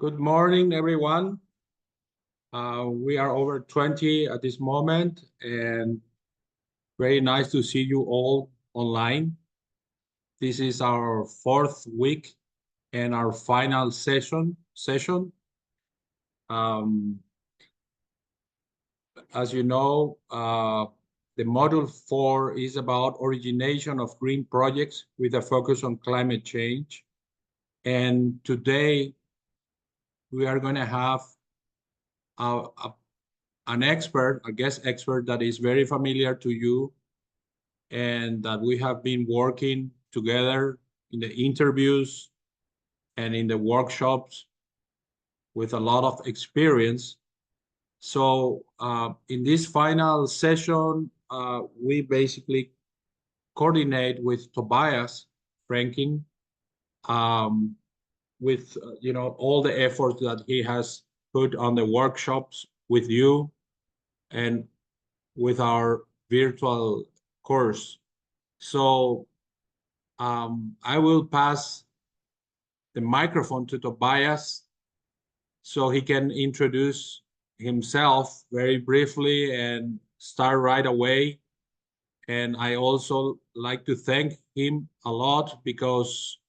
Good morning, everyone. We are over 20 at this moment, and very nice to see you all online. This is our fourth week and our final session. As you know, the module 4 is about origination of green projects with a focus on climate change. And today, we are going to have an expert, a guest expert that is very familiar to you and that we have been working together in the interviews and in the workshops with a lot of experience. So in this final session, we basically coordinate with Tobias Franking with all the efforts that he has put on the workshops with you and with our virtual course. So I will pass the microphone to Tobias so he can introduce himself very briefly and start right away. And I also like to thank him a lot because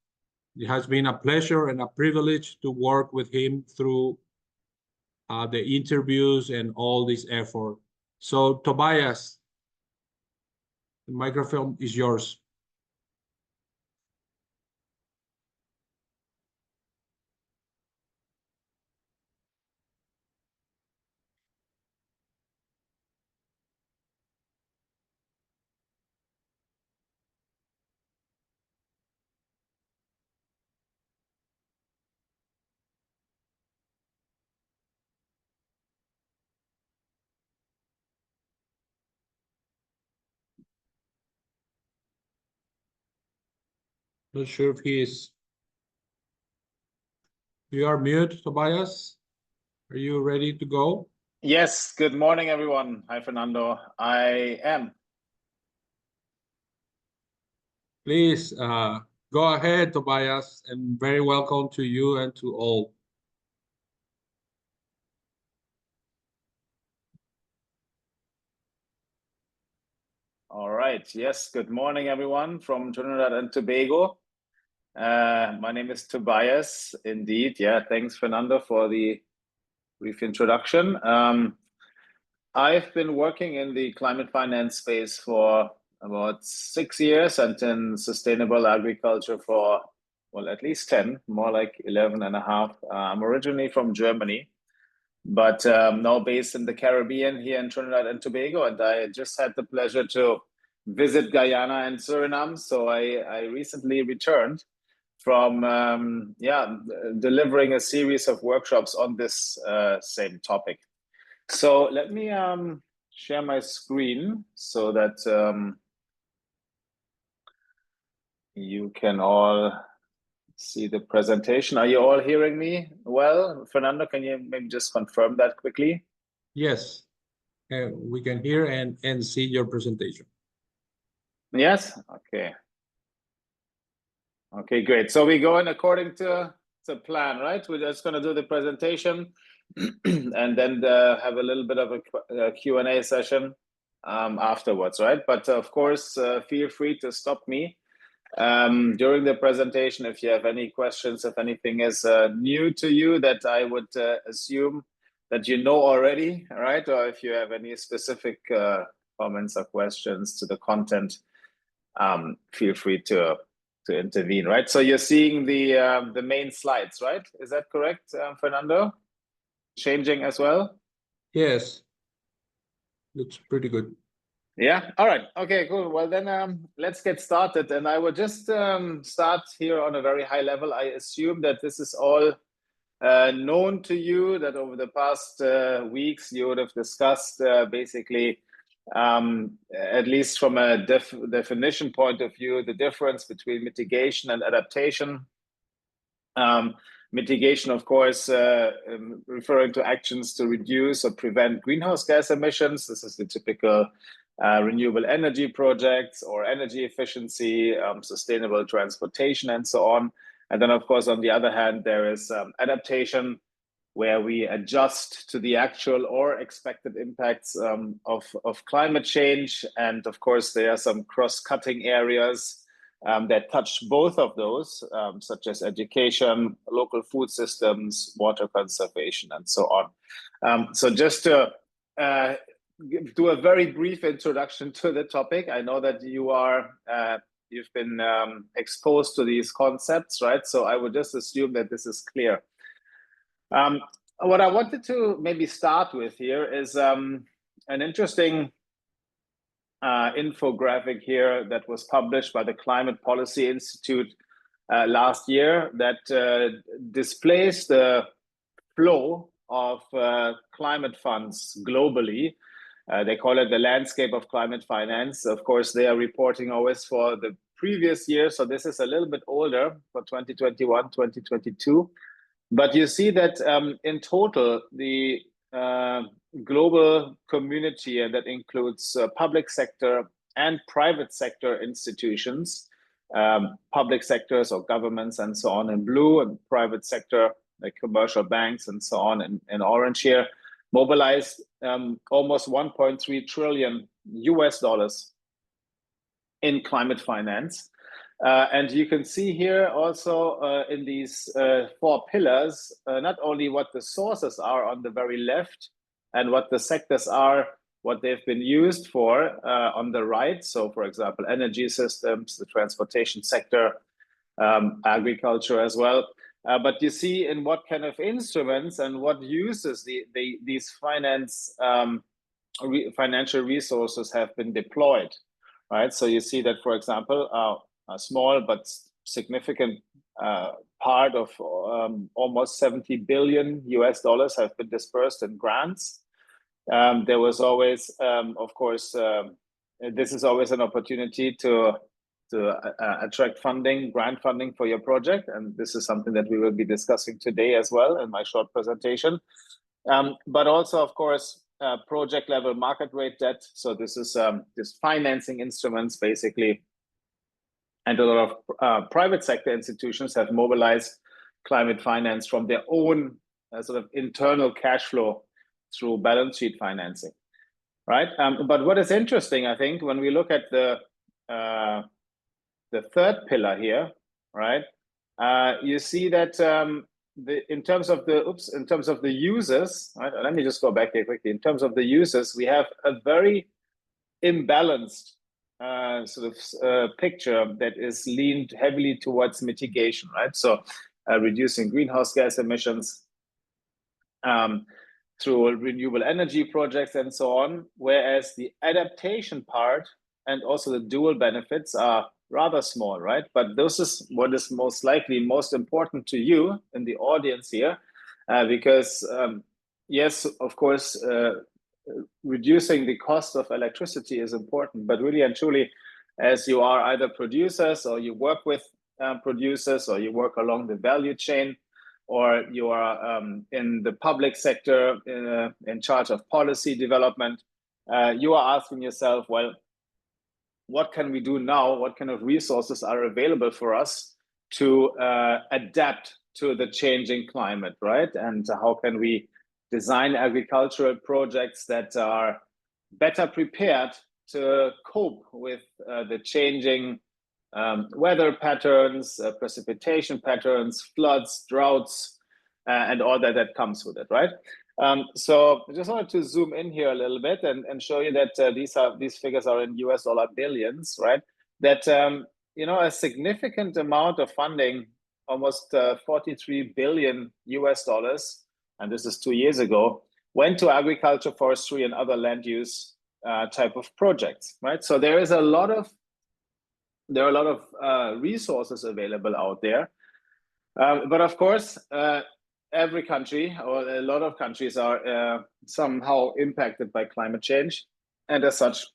it has been a pleasure and a privilege to work with him through the interviews and all this effort. So Tobias, the microphone is yours. Not sure if he is. You are mute, Tobias. Are you ready to go? Yes. Good morning, everyone. Hi, Fernando. I am. Please go ahead, Tobias, and very welcome to you and to all. All right. Yes. Good morning, everyone from Trinidad and Tobago. My name is Tobias. Indeed. Yeah. Thanks, Fernando, for the brief introduction. I've been working in the climate finance space for about 6 years and in sustainable agriculture for, well, at least 10, more like 11 and a half. I'm originally from Germany, but now based in the Caribbean here in Trinidad and Tobago. And I just had the pleasure to visit Guyana and Suriname. So I recently returned from delivering a series of workshops on this same topic. So let me share my screen so that you can all see the presentation. Are you all hearing me well? Fernando, can you maybe just confirm that quickly? Yes, we can hear and see your presentation. Yes? Okay. Okay, great. So we're going according to plan, right? We're just going to do the presentation and then have a little bit of a Q&A session afterwards, right? But of course, feel free to stop me during the presentation if you have any questions, if anything is new to you that I would assume that you know already, right? Or if you have any specific comments or questions to the content, feel free to intervene, right? So you're seeing the main slides, right? Is that correct, Fernando? Changing as well? Yes, looks pretty good. Yeah. All right. Okay, cool. Well, then let's get started. And I will just start here on a very high level. I assume that this is all known to you, that over the past weeks you would have discussed basically, at least from a definition point of view, the difference between mitigation and adaptation. Mitigation, of course, referring to actions to reduce or prevent greenhouse gas emissions. This is the typical renewable energy projects or energy efficiency, sustainable transportation, and so on. And then, of course, on the other hand, there is adaptation, where we adjust to the actual or expected impacts of climate change. And of course, there are some cross-cutting areas that touch both of those, such as education, local food systems, water conservation, and so on. So just to do a very brief introduction to the topic, I know that you've been exposed to these concepts, right? So I would just assume that this is clear. What I wanted to maybe start with here is an interesting infographic here that was published by the Climate Policy Institute last year that displays the flow of climate funds globally. They call it the landscape of climate finance. Of course, they are reporting always for the previous year. So this is a little bit older for 2021, 2022. But you see that in total, the global community, and that includes public sector and private sector institutions, public sectors or governments and so on in blue, and private sector like commercial banks and so on in orange here, mobilized almost 1.3 trillion US dollars in climate finance. And you can see here also in these 4 pillars, not only what the sources are on the very left and what the sectors are, what they've been used for on the right. So for example, energy systems, the transportation sector, agriculture as well. But you see in what kind of instruments and what uses these financial resources have been deployed, right? So you see that, for example, a small but significant part of almost 70 billion US dollars have been dispersed in grants. There was always, of course, this is always an opportunity to attract funding, grant funding for your project. And this is something that we will be discussing today as well in my short presentation. But also, of course, project level market rate debt. So this is this financing instruments basically. And a lot of private sector institutions have mobilized climate finance from their own sort of internal cash flow through balance sheet financing, right? But what is interesting, I think, when we look at the third pillar here, right? You see that in terms of the users, right? Let me just go back here quickly. In terms of the users, we have a very imbalanced picture that is leaned heavily towards mitigation, right? So reducing greenhouse gas emissions through renewable energy projects and so on, whereas the adaptation part and also the dual benefits are rather small, right? But this is what is most likely most important to you in the audience here, because yes, of course, reducing the cost of electricity is important, but really and truly, as you are either producers or you work with producers or you work along the value chain, or you are in the public sector in charge of policy development, you are asking yourself, well, what can we do now? What kind of resources are available for us to adapt to the changing climate, right? And how can we design agricultural projects that are better prepared to cope with the changing weather patterns, precipitation patterns, floods, droughts, and all that comes with it, right? So I just wanted to zoom in here a little bit and show you that these figures are in US dollar billions, right? That a significant amount of funding, almost 43 billion US dollars, and this is 2 years ago, went to agriculture, forestry, and other land use type of projects, right? So there are a lot of resources available out there, but of course, every country or a lot of countries are somehow impacted by climate change, and as such,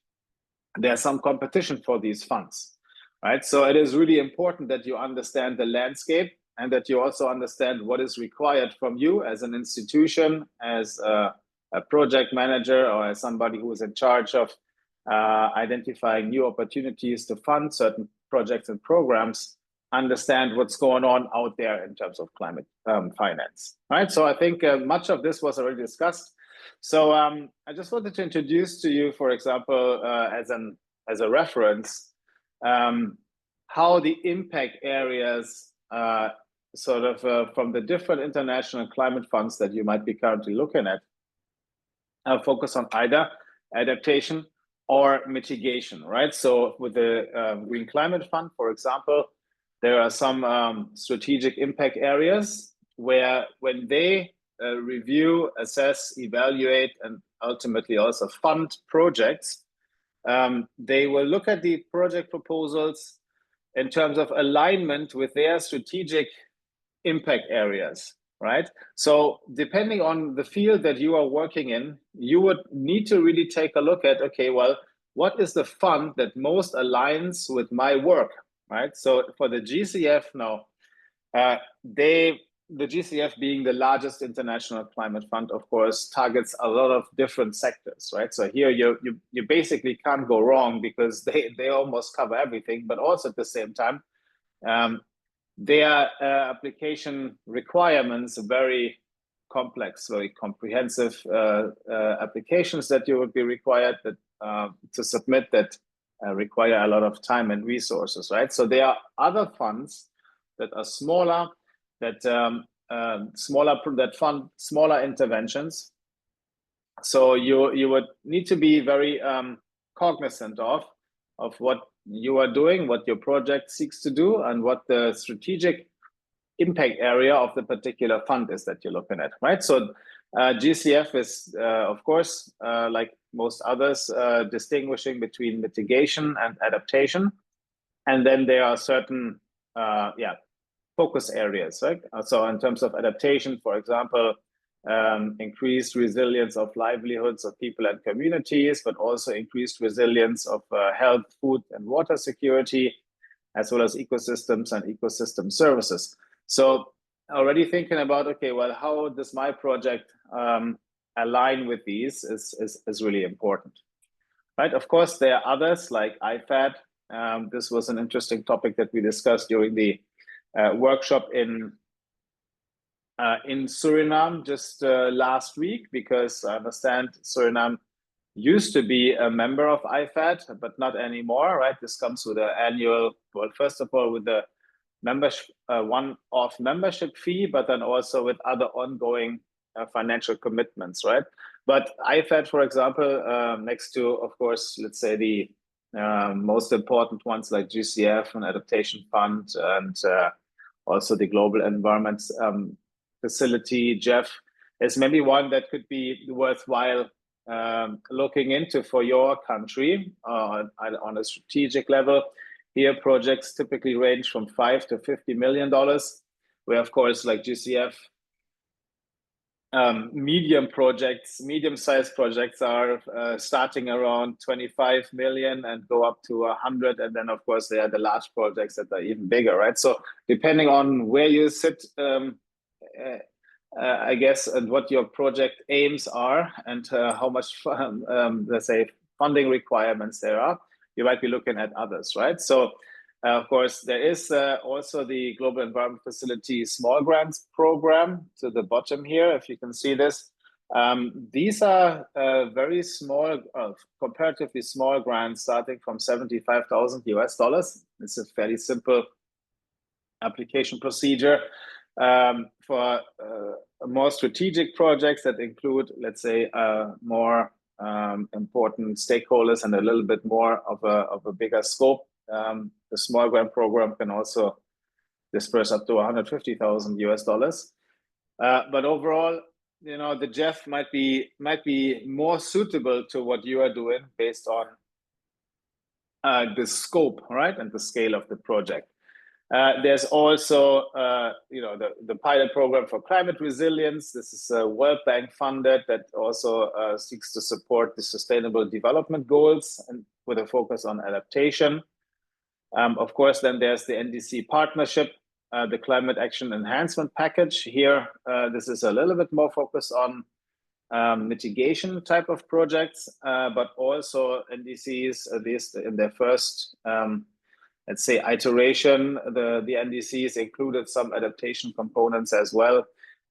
there's some competition for these funds, right? So it is really important that you understand the landscape and that you also understand what is required from you as an institution, as a project manager, or as somebody who is in charge of identifying new opportunities to fund certain projects and programs, understand what's going on out there in terms of climate finance, right? So I think much of this was already discussed. So I just wanted to introduce to you, for example, as a reference, how the impact areas sort of from the different international climate funds that you might be currently looking at focus on either adaptation or mitigation, right? So with the Green Climate Fund, for example, there are some strategic impact areas where when they review, assess, evaluate, and ultimately also fund projects, they will look at the project proposals in terms of alignment with their strategic impact areas, right? So depending on the field that you are working in, you would need to really take a look at, okay, well, what is the fund that most aligns with my work, right? So for the GCF now, the GCF being the largest international climate fund, of course, targets a lot of different sectors, right? So here you basically can't go wrong because they almost cover everything, but also at the same time, their application requirements are very complex, very comprehensive applications that you would be required to submit that require a lot of time and resources, right? So there are other funds that are smaller, that fund smaller interventions. So you would need to be very cognizant of what you are doing, what your project seeks to do, and what the strategic impact area of the particular fund is that you're looking at, right? So GCF is, of course, like most others, distinguishing between mitigation and adaptation. And then there are certain, focus areas, right? So in terms of adaptation, for example, increased resilience of livelihoods of people and communities, but also increased resilience of health, food, and water security, as well as ecosystems and ecosystem services. So already thinking about, okay, well, how does my project align with these is really important, right? Of course, there are others like IFAD. This was an interesting topic that we discussed during the workshop in Suriname just last week, because I understand Suriname used to be a member of IFAD, but not anymore, right? This comes with an annual, well, first of all, with the membership, one-off membership fee, but then also with other ongoing financial commitments, right? But IFAD, for example, next to, of course, let's say the most important ones like GCF and Adaptation Fund and also the Global Environment Facility, GEF, is maybe one that could be worthwhile looking into for your country on a strategic level. Here, projects typically range from $5 to $50 million, where, of course, like GCF, medium-sized projects are starting around 25 million and go up to 100. And then, of course, there are the large projects that are even bigger, right? So depending on where you sit, I guess, and what your project aims are and how much, let's say, funding requirements there are, you might be looking at others, right? So, of course, there is also the Global Environment Facility Small Grants Program to the bottom here, if you can see this. These are very small, comparatively small grants starting from $75,000 US. It's a fairly simple application procedure for more strategic projects that include, let's say, more important stakeholders and a little bit more of a bigger scope. The small grant program can also disperse up to $150,000 US. But overall, you know, the GEF might be more suitable to what you are doing based on the scope, right, and the scale of the project. There's also, you know, the pilot program for climate resilience. This is World Bank funded that also seeks to support the Sustainable Development Goals and with a focus on adaptation. Of course, then there's the NDC partnership, the Climate Action Enhancement Package. Here, this is a little bit more focused on mitigation type of projects, but also NDCs, at least in their first let's say, iteration. The NDCs included some adaptation components as well.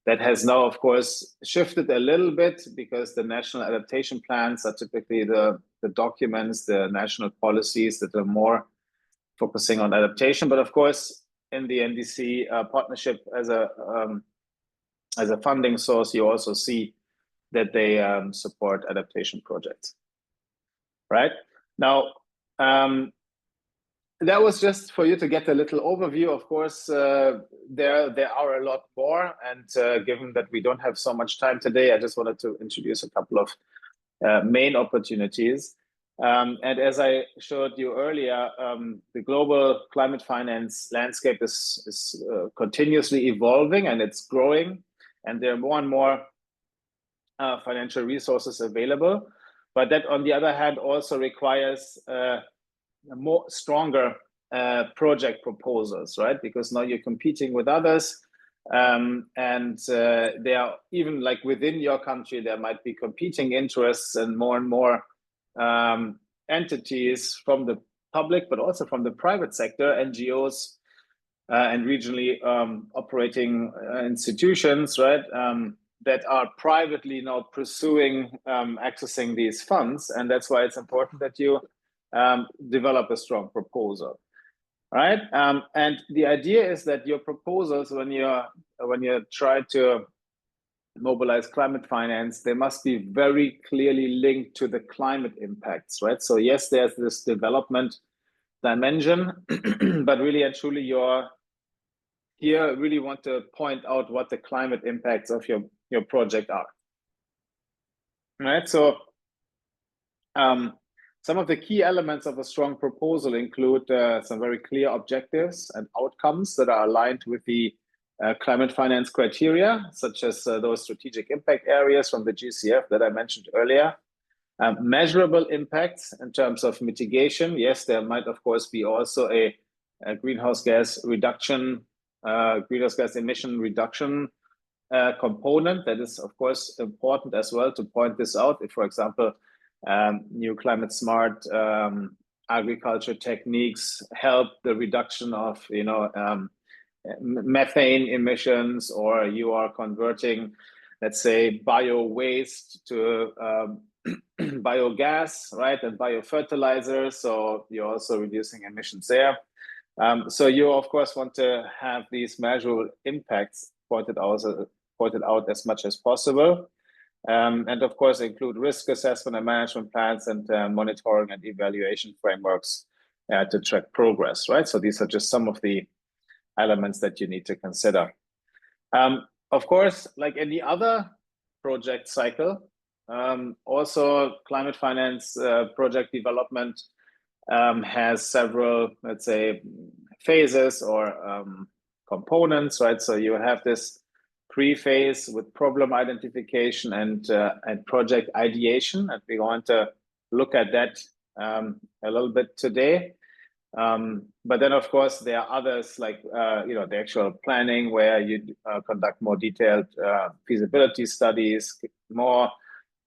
That has now, of course, shifted a little bit because the national adaptation plans are typically the documents, the national policies that are more focusing on adaptation. But of course, in the NDC partnership as a funding source, you also see that they support adaptation projects. Right now, that was just for you to get a little overview. Of course, there are a lot more, and given that we don't have so much time today, I just wanted to introduce a couple of main opportunities. And as I showed you earlier, the global climate finance landscape is continuously evolving, and it's growing, and there are more and more financial resources available. But that, on the other hand, also requires more stronger project proposals, right? Because now you're competing with others, and they are even like within your country, there might be competing interests and more entities from the public, but also from the private sector, NGOs, and regionally operating institutions, right? That are privately now pursuing accessing these funds, and that's why it's important that you develop a strong proposal, right? And the idea is that your proposals, when you try to mobilize climate finance, they must be very clearly linked to the climate impacts, right? So yes, there's this development dimension, but really and truly, you're here really want to point out what the climate impacts of your project are, right? So some of the key elements of a strong proposal include some very clear objectives and outcomes that are aligned with the climate finance criteria, such as those strategic impact areas from the GCF that I mentioned earlier. Measurable impacts in terms of mitigation. Yes, there might, of course, be also a greenhouse gas reduction, greenhouse gas emission reduction component that is, of course, important as well to point this out. If, for example, new climate smart agriculture techniques help the reduction of methane emissions, or you are converting, let's say, bio waste to biogas, right, and biofertilizers, so you're also reducing emissions there. So you, of course, want to have these measurable impacts pointed out as much as possible. And of course, include risk assessment and management plans and monitoring and evaluation frameworks to track progress, right? So these are just some of the elements that you need to consider. Of course, like any other project cycle, also climate finance project development has several, let's say, phases or components, right? So you have this pre-phase with problem identification and project ideation, and we want to look at that a little bit today. But then, of course, there are others like the actual planning, where you conduct more detailed feasibility studies, more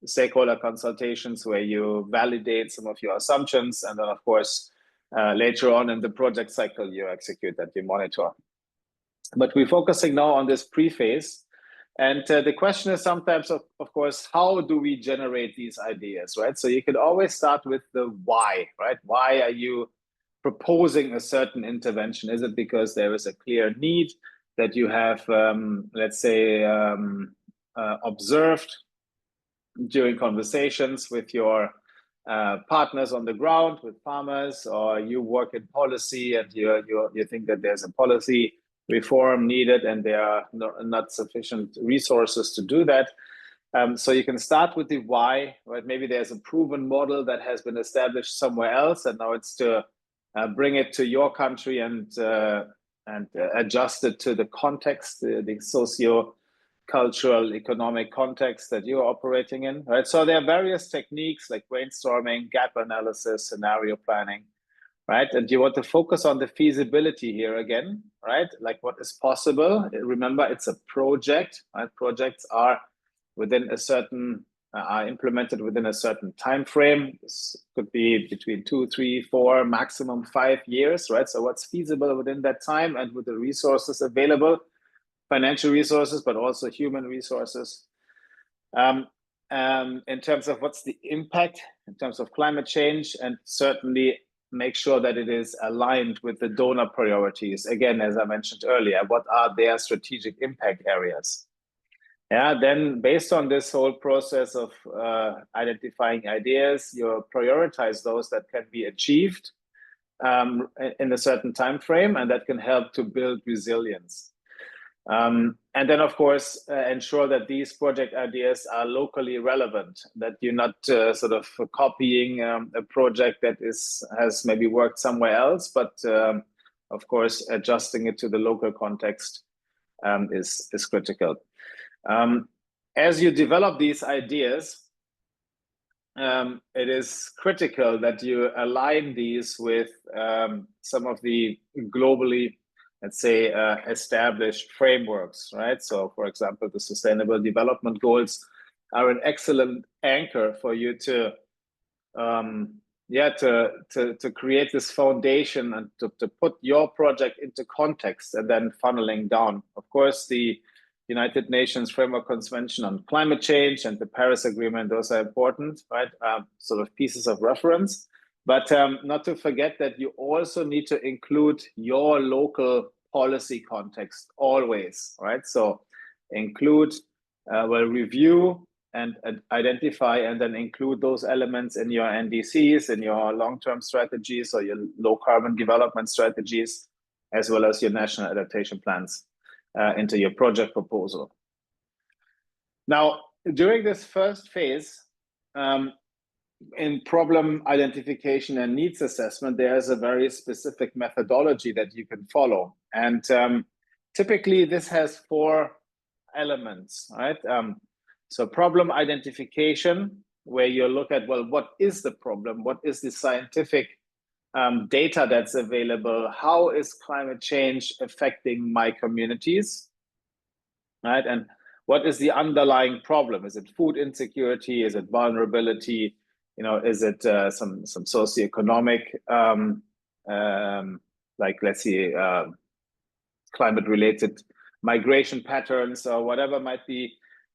stakeholder consultations where you validate some of your assumptions, and then, of course, later on in the project cycle, you execute that, you monitor. But we're focusing now on this pre-phase, and the question is sometimes, of course, how do we generate these ideas, right? So you could always start with the why, right? Why are you proposing a certain intervention? Is it because there is a clear need that you have, let's say, observed during conversations with your partners on the ground, with farmers, or you work in policy and you think that there's a policy reform needed and there are not sufficient resources to do that? So you can start with the why, right? Maybe there's a proven model that has been established somewhere else, and now it's to bring it to your country and adjust it to the context, the socio-cultural, economic context that you're operating in, right? So there are various techniques like brainstorming, gap analysis, scenario planning, right? And you want to focus on the feasibility here again, right? Like what is possible. Remember, it's a project, right? Projects are within a certain are implemented within a certain time frame. This could be between 2, 3, 4, maximum 5 years, right? So what's feasible within that time and with the resources available, financial resources, but also human resources. In terms of what's the impact in terms of climate change, and certainly make sure that it is aligned with the donor priorities. Again, as I mentioned earlier, what are their strategic impact areas? Yeah, then based on this whole process of identifying ideas, you prioritize those that can be achieved in a certain time frame, and that can help to build resilience. And then, of course, ensure that these project ideas are locally relevant, that you're not sort of copying a project that has maybe worked somewhere else, but of course, adjusting it to the local context is critical. As you develop these ideas, it is critical that you align these with some of the globally, let's say, established frameworks, right? So, for example, the Sustainable Development Goals are an excellent anchor for you to create this foundation and to put your project into context and then funneling down. Of course, the United Nations Framework Convention on Climate Change and the Paris Agreement, those are important, right? Sort of pieces of reference. But not to forget that you also need to include your local policy context always, right? So include, review and identify and then include those elements in your NDCs, in your long-term strategies or your low carbon development strategies, as well as your national adaptation plans into your project proposal. Now, during this first phase, in problem identification and needs assessment, there's a very specific methodology that you can follow. And typically this has 4 elements, right? So problem identification, where you look at, well, what is the problem? What is the scientific data that's available? How is climate change affecting my communities, right? And what is the underlying problem? Is it food insecurity? Is it vulnerability? You know, is it some socioeconomic, like, let's see, climate-related migration patterns or whatever might be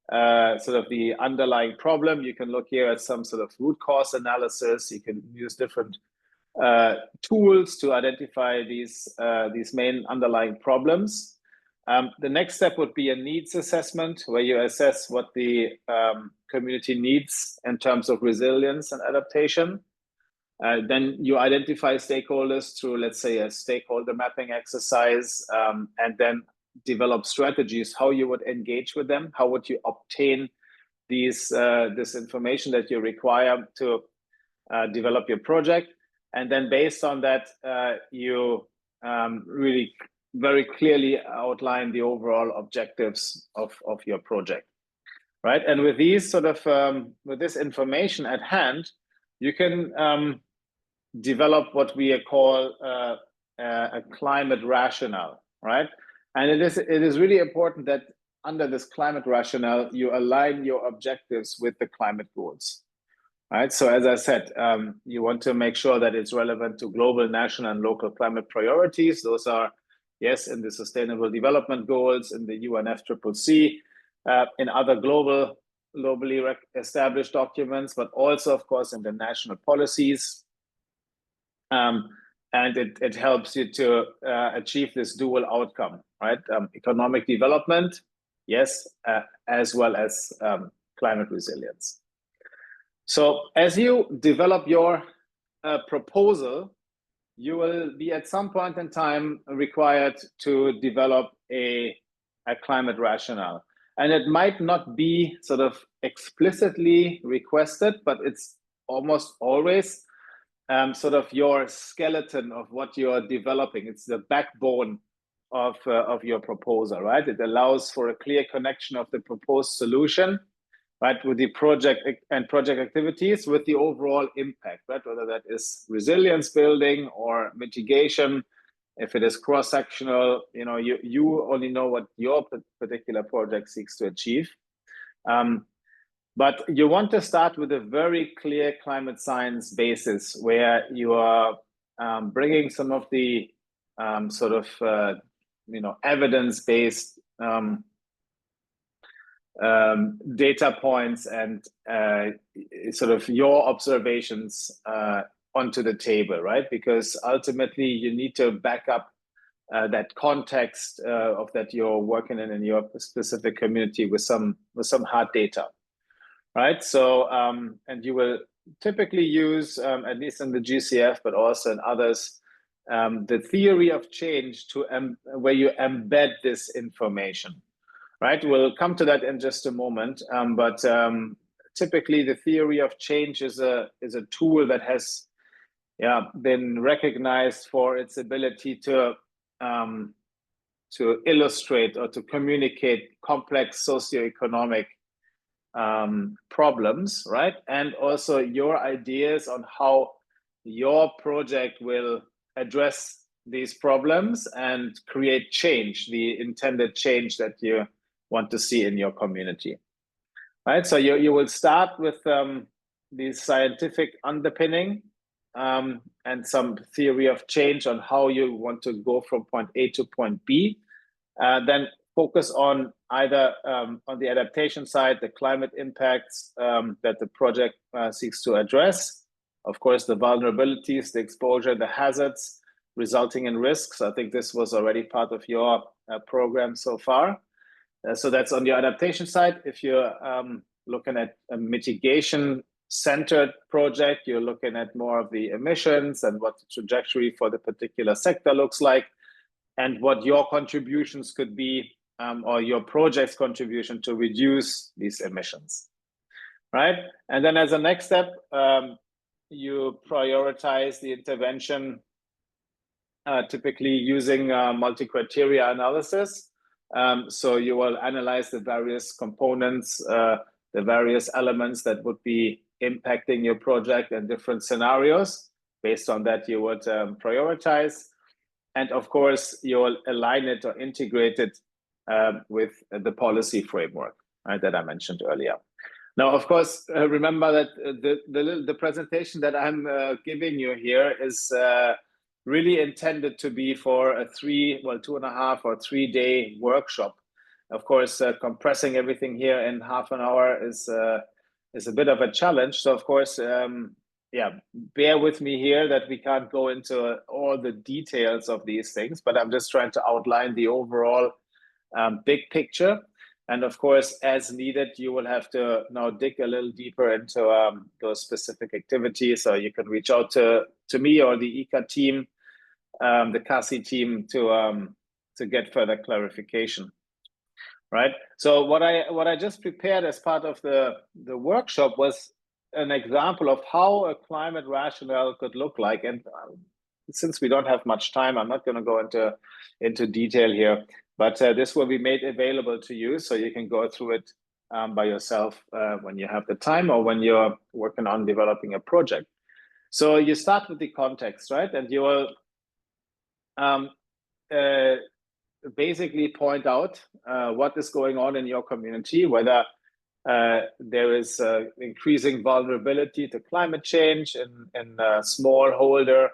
sort of the underlying problem? You can look here at some sort of root cause analysis. You can use different tools to identify these main underlying problems. The next step would be a needs assessment, where you assess what the community needs in terms of resilience and adaptation. Then you identify stakeholders through, let's say, a stakeholder mapping exercise, and then develop strategies, how you would engage with them, how would you obtain this information that you require to develop your project. And then based on that, you really very clearly outline the overall objectives of your project, right? And with these sort of, with this information at hand, you can develop what we call a climate rationale, right? And it is really important that under this climate rationale, you align your objectives with the climate goals, right? So as I said, you want to make sure that it's relevant to global, national, and local climate priorities. Those are, yes, in the Sustainable Development Goals, in the UNFCCC, in other globally established documents, but also, of course, in the national policies. And it helps you to achieve this dual outcome, right? Economic development, yes, as well as climate resilience. So as you develop your proposal, you will be at some point in time required to develop a climate rationale. And it might not be sort of explicitly requested, but it's almost always sort of your skeleton of what you're developing. It's the backbone of your proposal, right? It allows for a clear connection of the proposed solution, right, with the project and project activities, with the overall impact, right? Whether that is resilience building or mitigation, if it is cross-sectional, you know, you only know what your particular project seeks to achieve. But you want to start with a very clear climate science basis where you are bringing some of the sort of evidence-based data points and sort of your observations onto the table, right? Because ultimately you need to back up that context of that you're working in your specific community with some hard data, right? So and you will typically use, at least in the GCF, but also in others, the theory of change to where you embed this information, right? We'll come to that in just a moment, but typically the theory of change is a tool that has been recognized for its ability to illustrate or to communicate complex socioeconomic problems, right? And also your ideas on how your project will address these problems and create change, the intended change that you want to see in your community, right? So you will start with the scientific underpinning and some theory of change on how you want to go from point A to point B. Then focus on either on the adaptation side, the climate impacts that the project seeks to address. Of course, the vulnerabilities, the exposure, the hazards resulting in risks. I think this was already part of your program so far. So that's on the adaptation side. If you're looking at a mitigation-centered project, you're looking at more of the emissions and what the trajectory for the particular sector looks like, and what your contributions could be, or your project's contribution to reduce these emissions, right? And then as a next step, you prioritize the intervention, typically using multi-criteria analysis. So you will analyze the various components, the various elements that would be impacting your project in different scenarios. Based on that, you would prioritize. And of course, you'll align it or integrate it with the policy framework, right, that I mentioned earlier. Now, of course, remember that the presentation that I'm giving you here is really intended to be for a 2.5 or 3 day workshop. Of course, compressing everything here in half an hour is a bit of a challenge. So of course, bear with me here that we can't go into all the details of these things, but I'm just trying to outline the overall big picture. And of course, as needed, you will have to now dig a little deeper into those specific activities. So you can reach out to me or the ICA team, the CASI team to get further clarification, right? So what I just prepared as part of the workshop was an example of how a climate rationale could look like. And since we don't have much time, I'm not going to go into detail here, but this will be made available to you so you can go through it by yourself when you have the time or when you're working on developing a project. So you start with the context, right? And you will basically point out what is going on in your community, whether there is increasing vulnerability to climate change in smallholder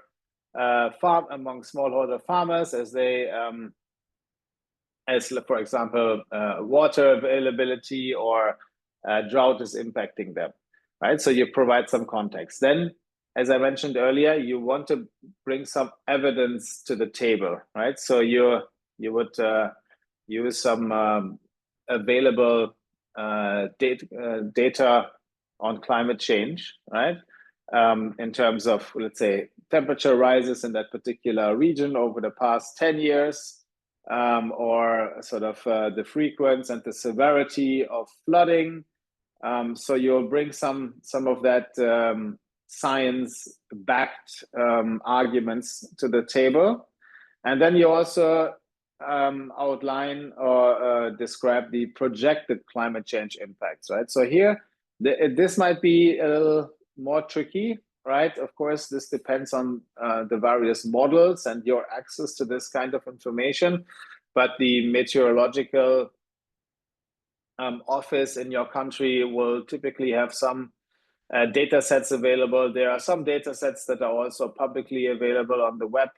among smallholder farmers as they, for example, water availability or drought is impacting them, right? So you provide some context. Then, as I mentioned earlier, you want to bring some evidence to the table, right? So you would use some available data on climate change, right? In terms of, let's say, temperature rises in that particular region over the past 10 years, or sort of the frequency and the severity of flooding. So you'll bring some of that science-backed arguments to the table. And then you also outline or describe the projected climate change impacts, right? So here, this might be a little more tricky, right? Of course, this depends on the various models and your access to this kind of information, but the meteorological office in your country will typically have some data sets available. There are some data sets that are also publicly available on the web.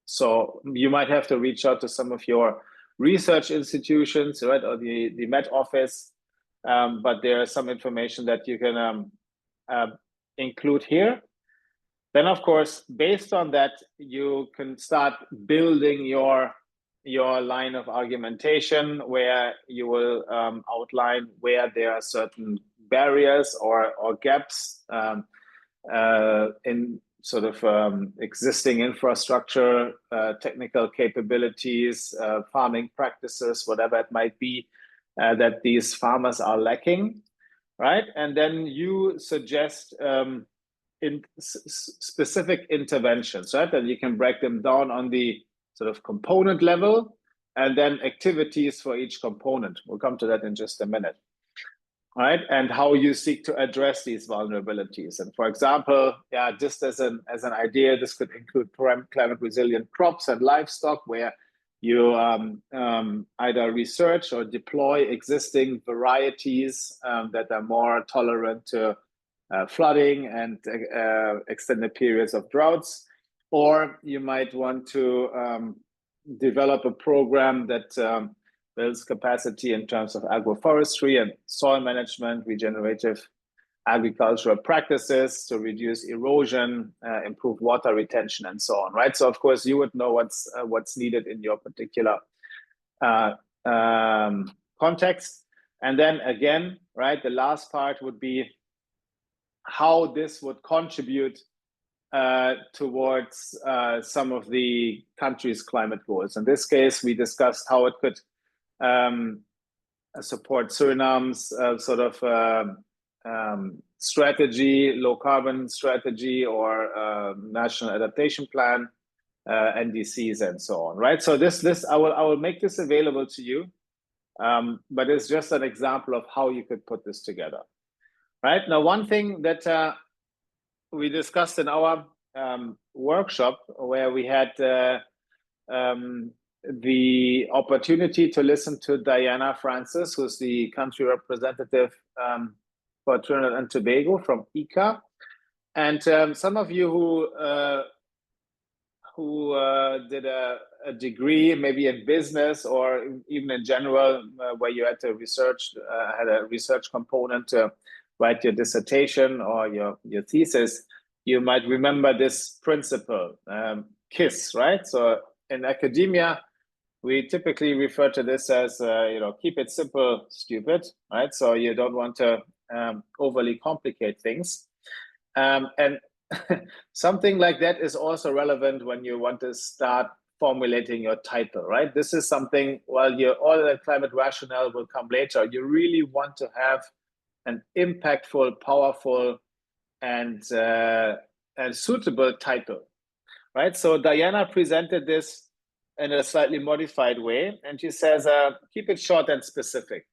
So you might have to reach out to some of your research institutions, right, or the Met Office. But there is some information that you can include here. Then, of course, based on that, you can start building your line of argumentation, where you will outline where there are certain barriers or gaps in sort of existing infrastructure, technical capabilities, farming practices, whatever it might be, that these farmers are lacking, right? And then you suggest in specific interventions, right? And you can break them down on the sort of component level, and then activities for each component. We'll come to that in just a minute. All right, and how you seek to address these vulnerabilities. And for example, just as an idea, this could include climate resilient crops and livestock, where you either research or deploy existing varieties that are more tolerant to flooding and extended periods of droughts. Or you might want to develop a program that builds capacity in terms of agroforestry and soil management, regenerative agricultural practices to reduce erosion, improve water retention, and so on, right? So of course you would know what's needed in your particular context. And then again, right, the last part would be how this would contribute towards some of the country's climate goals. In this case, we discussed how it could support Suriname's sort of strategy, low carbon strategy, or national adaptation plan, NDCs, and so on, right? So this I will make this available to you, but it's just an example of how you could put this together. Right now, one thing that we discussed in our workshop, where we had the opportunity to listen to Diana Francis, who's the country representative for Trinidad and Tobago from ICA, and some of you who did a degree, maybe in business or even in general, where you had to research, had a research component to write your dissertation or your thesis, you might remember this principle, KISS, right? So in academia, we typically refer to this as, keep it simple, stupid, right? So you don't want to overly complicate things. And something like that is also relevant when you want to start formulating your title, right? This is something, while all the climate rationale will come later, you really want to have an impactful, powerful, and suitable title, right? So Diana presented this in a slightly modified way, and she says, keep it short and specific,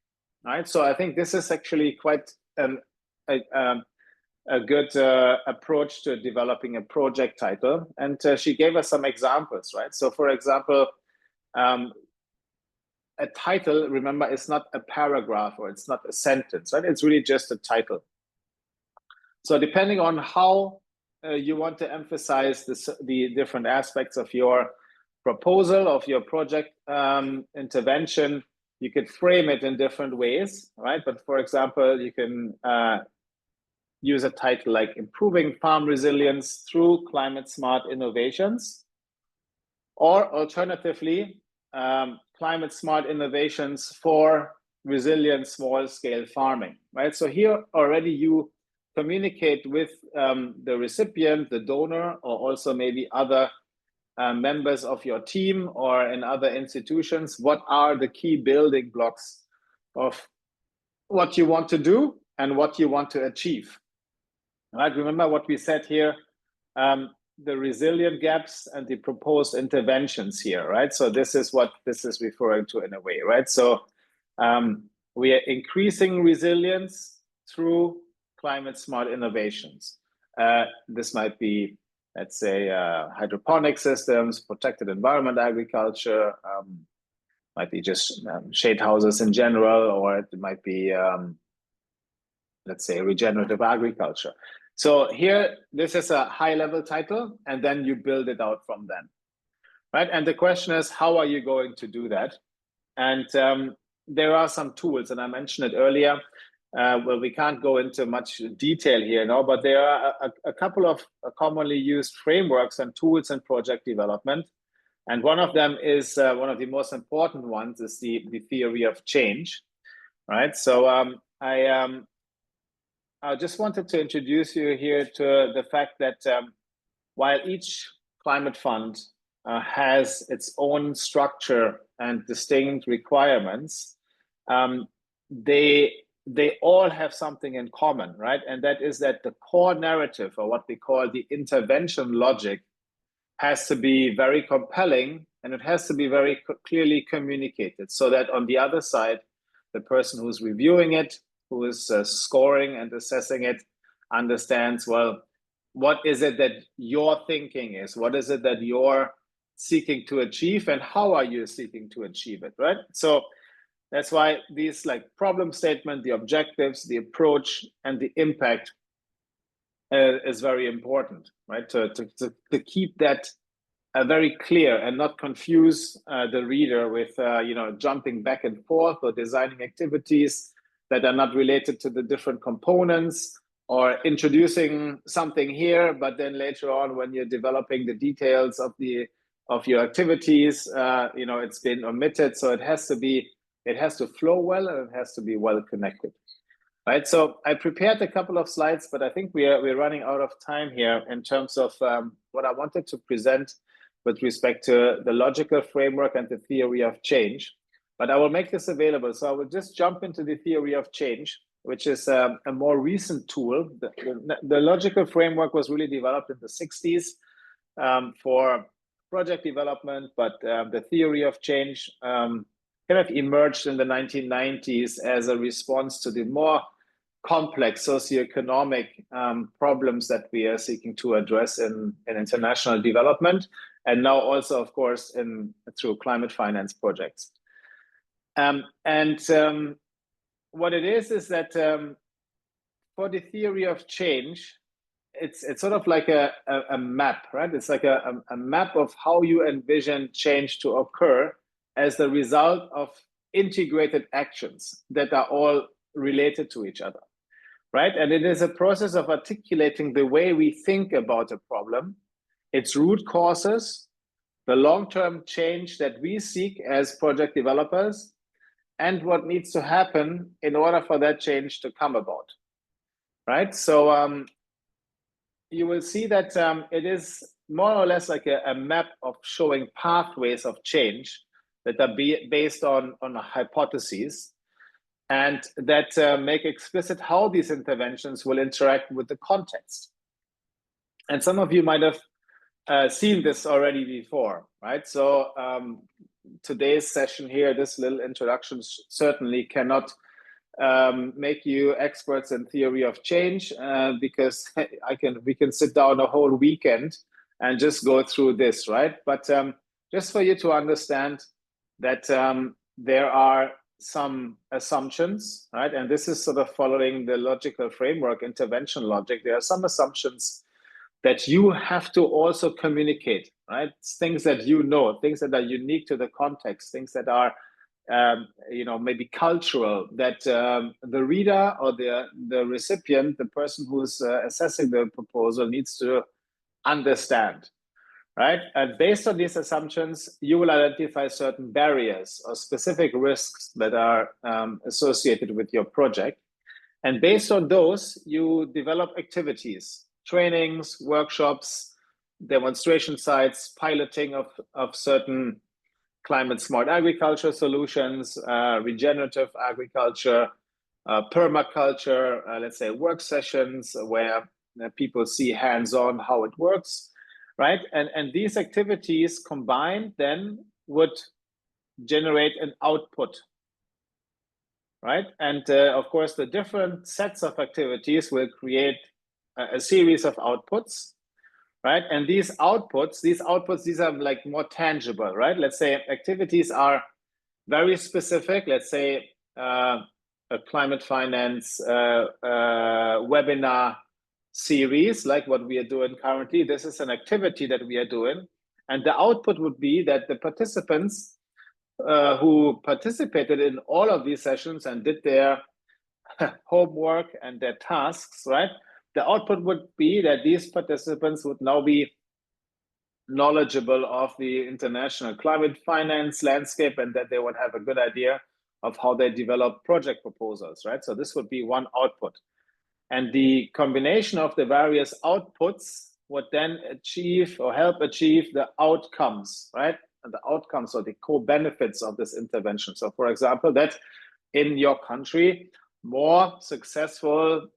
right? So I think this is actually quite a good approach to developing a project title. And she gave us some examples, right? So for example, a title, remember, is not a paragraph or it's not a sentence, right? It's really just a title. So depending on how you want to emphasize the different aspects of your proposal, of your project intervention, you could frame it in different ways, right? But for example, you can use a title like Improving Farm Resilience Through Climate Smart Innovations, or alternatively, Climate Smart Innovations for Resilient Small-Scale Farming, right? So here already you communicate with the recipient, the donor, or also maybe other members of your team or in other institutions, what are the key building blocks of what you want to do and what you want to achieve. Right? Remember what we said here, the resilient gaps and the proposed interventions here, right? So this is what this is referring to in a way, right? So we are increasing resilience through climate smart innovations. This might be, let's say, hydroponic systems, protected environment agriculture, Might be just shade houses in general, or it might be, let's say, regenerative agriculture. So here, this is a high-level title, and then you build it out from then, right? And the question is, how are you going to do that? And there are some tools, and I mentioned it earlier. Well, we can't go into much detail here now, but there are a couple of commonly used frameworks and tools in project development. And one of them is one of the most important ones is the theory of change, right? So I just wanted to introduce you here to the fact that while each climate fund has its own structure and distinct requirements, they all have something in common, right? And that is that the core narrative, or what we call the intervention logic, has to be very compelling, and it has to be very clearly communicated, so that on the other side, the person who's reviewing it, who is scoring and assessing it, understands, well, what is it that your thinking is? What is it that you're seeking to achieve, and how are you seeking to achieve it, right? So that's why these, like, problem statement, the objectives, the approach, and the impact is very important, right? To keep that very clear and not confuse the reader with jumping back and forth or designing activities that are not related to the different components, or introducing something here, but then later on when you're developing the details of your activities, it's been omitted. So it has to flow well, and it has to be well connected. Right, so I prepared a couple of slides, but I think we're running out of time here in terms of what I wanted to present with respect to the logical framework and the theory of change. But I will make this available. So I will just jump into the theory of change, which is a more recent tool. The logical framework was really developed in the 60s for project development, but the theory of change kind of emerged in the 1990s as a response to the more complex socioeconomic problems that we are seeking to address in international development, and now also, of course, through climate finance projects. What it is that for the theory of change, it's sort of like a map, right? It's like a map of how you envision change to occur as the result of integrated actions that are all related to each other, right? And it is a process of articulating the way we think about a problem, its root causes, the long-term change that we seek as project developers, and what needs to happen in order for that change to come about, right? So you will see that it is more or less like a map of showing pathways of change that are based on hypotheses, and that make explicit how these interventions will interact with the context. And some of you might have seen this already before, right? So today's session here, this little introduction certainly cannot make you experts in theory of change, because we can sit down a whole weekend and just go through this, right? But just for you to understand that there are some assumptions, right? And this is sort of following the logical framework, intervention logic. There are some assumptions that you have to also communicate, right? Things that you know, things that are unique to the context, things that are maybe cultural, that the reader or the recipient, the person who's assessing the proposal, needs to understand, right? And based on these assumptions, you will identify certain barriers or specific risks that are associated with your project. And based on those, you develop activities, trainings, workshops, demonstration sites, piloting of certain climate smart agriculture solutions, regenerative agriculture, permaculture, let's say work sessions where people see hands-on how it works, right? And these activities combined then would generate an output, right? And of course, the different sets of activities will create a series of outputs, right? And these outputs, these are like more tangible, right? Let's say activities are very specific, let's say a climate finance webinar series like what we are doing currently. This is an activity that we are doing, and the output would be that the participants who participated in all of these sessions and did their homework and their tasks, right? The output would be that these participants would now be knowledgeable of the international climate finance landscape, and that they would have a good idea of how they develop project proposals, right? So this would be one output. And the combination of the various outputs would then achieve or help achieve the outcomes, right? And the outcomes or the co-benefits of this intervention. So for example, that in your country, more successful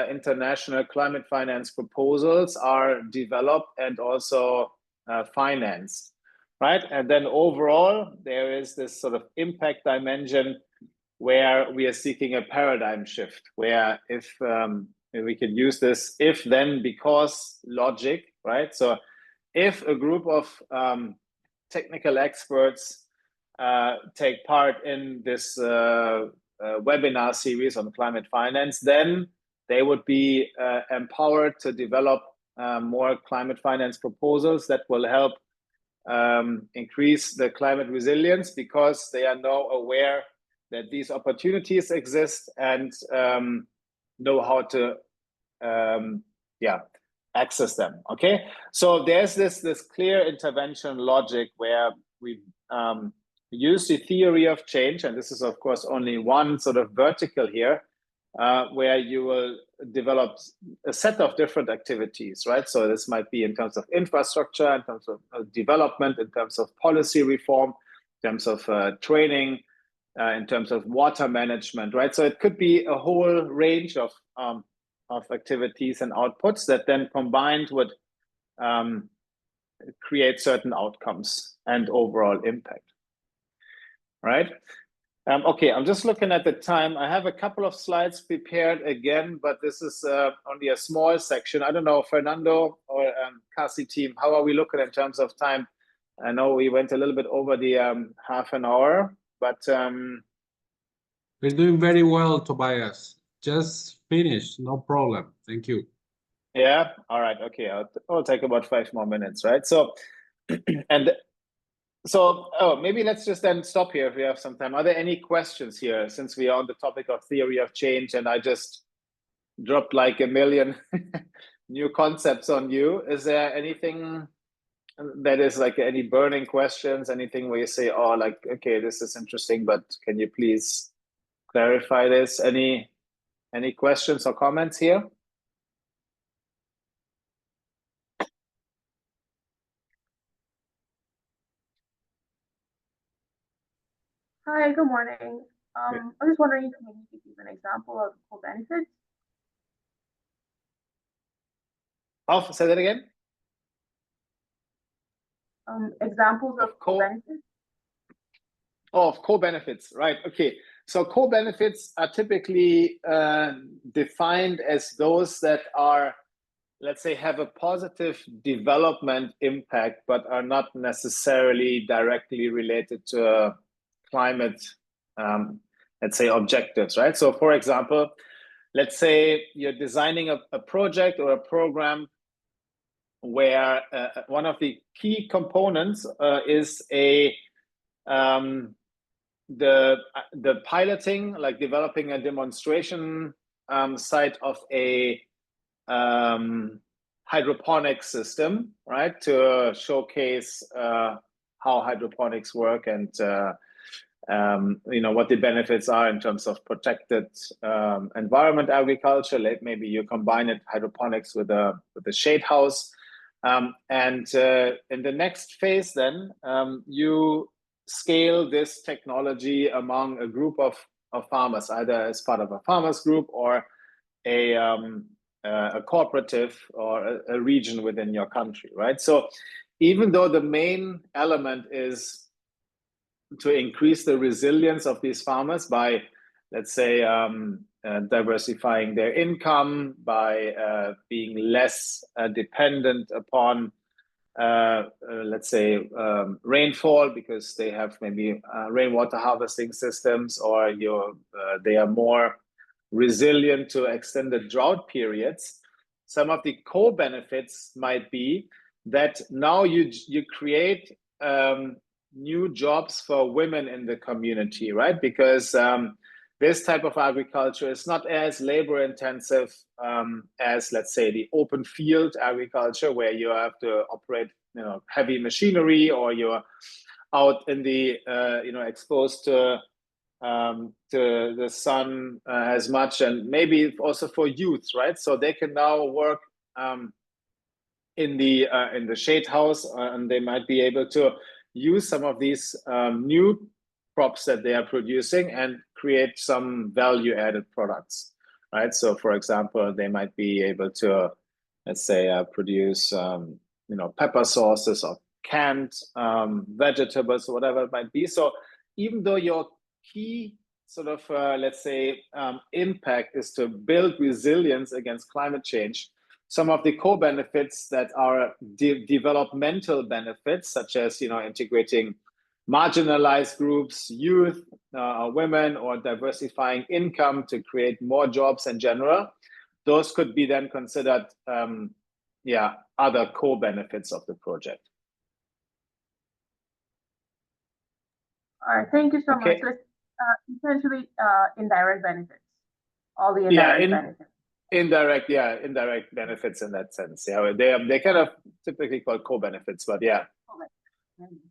international climate finance proposals are developed and also financed, right? And then overall, there is this sort of impact dimension where we are seeking a paradigm shift, where if we can use this if then because logic, right? So if a group of technical experts take part in this webinar series on climate finance, then they would be empowered to develop more climate finance proposals that will help increase the climate resilience, because they are now aware that these opportunities exist and know how to access them. Okay, so there's this clear intervention logic where we use the theory of change, and this is of course only one sort of vertical here, where you will develop a set of different activities, right? So this might be in terms of infrastructure, in terms of development, in terms of policy reform, in terms of training, in terms of water management, right? So it could be a whole range of activities and outputs that then combined would create certain outcomes and overall impact, right? Okay, I'm just looking at the time. I have a couple of slides prepared again, but this is only a small section. I don't know, Fernando or CASI team, how are we looking in terms of time? I know we went a little bit over the half an hour, but we're doing very well, Tobias. Just finished, no problem. Thank you. Yeah, all right, okay. I'll take about 5 more minutes, right? So, and so, maybe let's just then stop here if we have some time. Are there any questions here, since we are on the topic of theory of change and I just dropped like a million new concepts on you? Is there anything that is like any burning questions, anything where you say, oh, like, okay, this is interesting, but can you please clarify this? Any questions or comments here? Hi, good morning. I was just wondering if maybe you could give an example of co-benefits. Oh, say that again. Examples of co-benefits. Oh, of co-benefits, right? Okay. So co-benefits are typically defined as those that are, let's say, have a positive development impact, but are not necessarily directly related to climate, let's say, objectives, right? So for example, let's say you're designing a project or a program where one of the key components is the piloting, like developing a demonstration site of a hydroponic system, right, to showcase how hydroponics work and what the benefits are in terms of protected environment agriculture. Like maybe you combine it hydroponics with a shade house, and in the next phase, then you scale this technology among a group of farmers, either as part of a farmers group or a cooperative or a region within your country, right? So even though the main element is to increase the resilience of these farmers by, let's say, diversifying their income, by being less dependent upon let's say, rainfall, because they have maybe rainwater harvesting systems, or they are more resilient to extended drought periods. Some of the co-benefits might be that now you create new jobs for women in the community, right? Because this type of agriculture is not as labor intensive as, let's say, the open field agriculture, where you have to operate, heavy machinery, or you're out in the, exposed to the sun as much, and maybe also for youth, right? So they can now work in the shade house, and they might be able to use some of these new crops that they are producing and create some value added products, right? So for example, they might be able to, let's say, produce pepper sauces or canned vegetables, or whatever it might be. So even though your key sort of let's say impact is to build resilience against climate change, some of the co-benefits that are developmental benefits, such as integrating marginalized groups, youth, women, or diversifying income to create more jobs in general, those could be then considered other co-benefits of the project. All right, thank you so much. Okay. Let's essentially indirect benefits, all the indirect benefits. Indirect benefits in that sense. Yeah, they kind of typically called co-benefits, but yeah.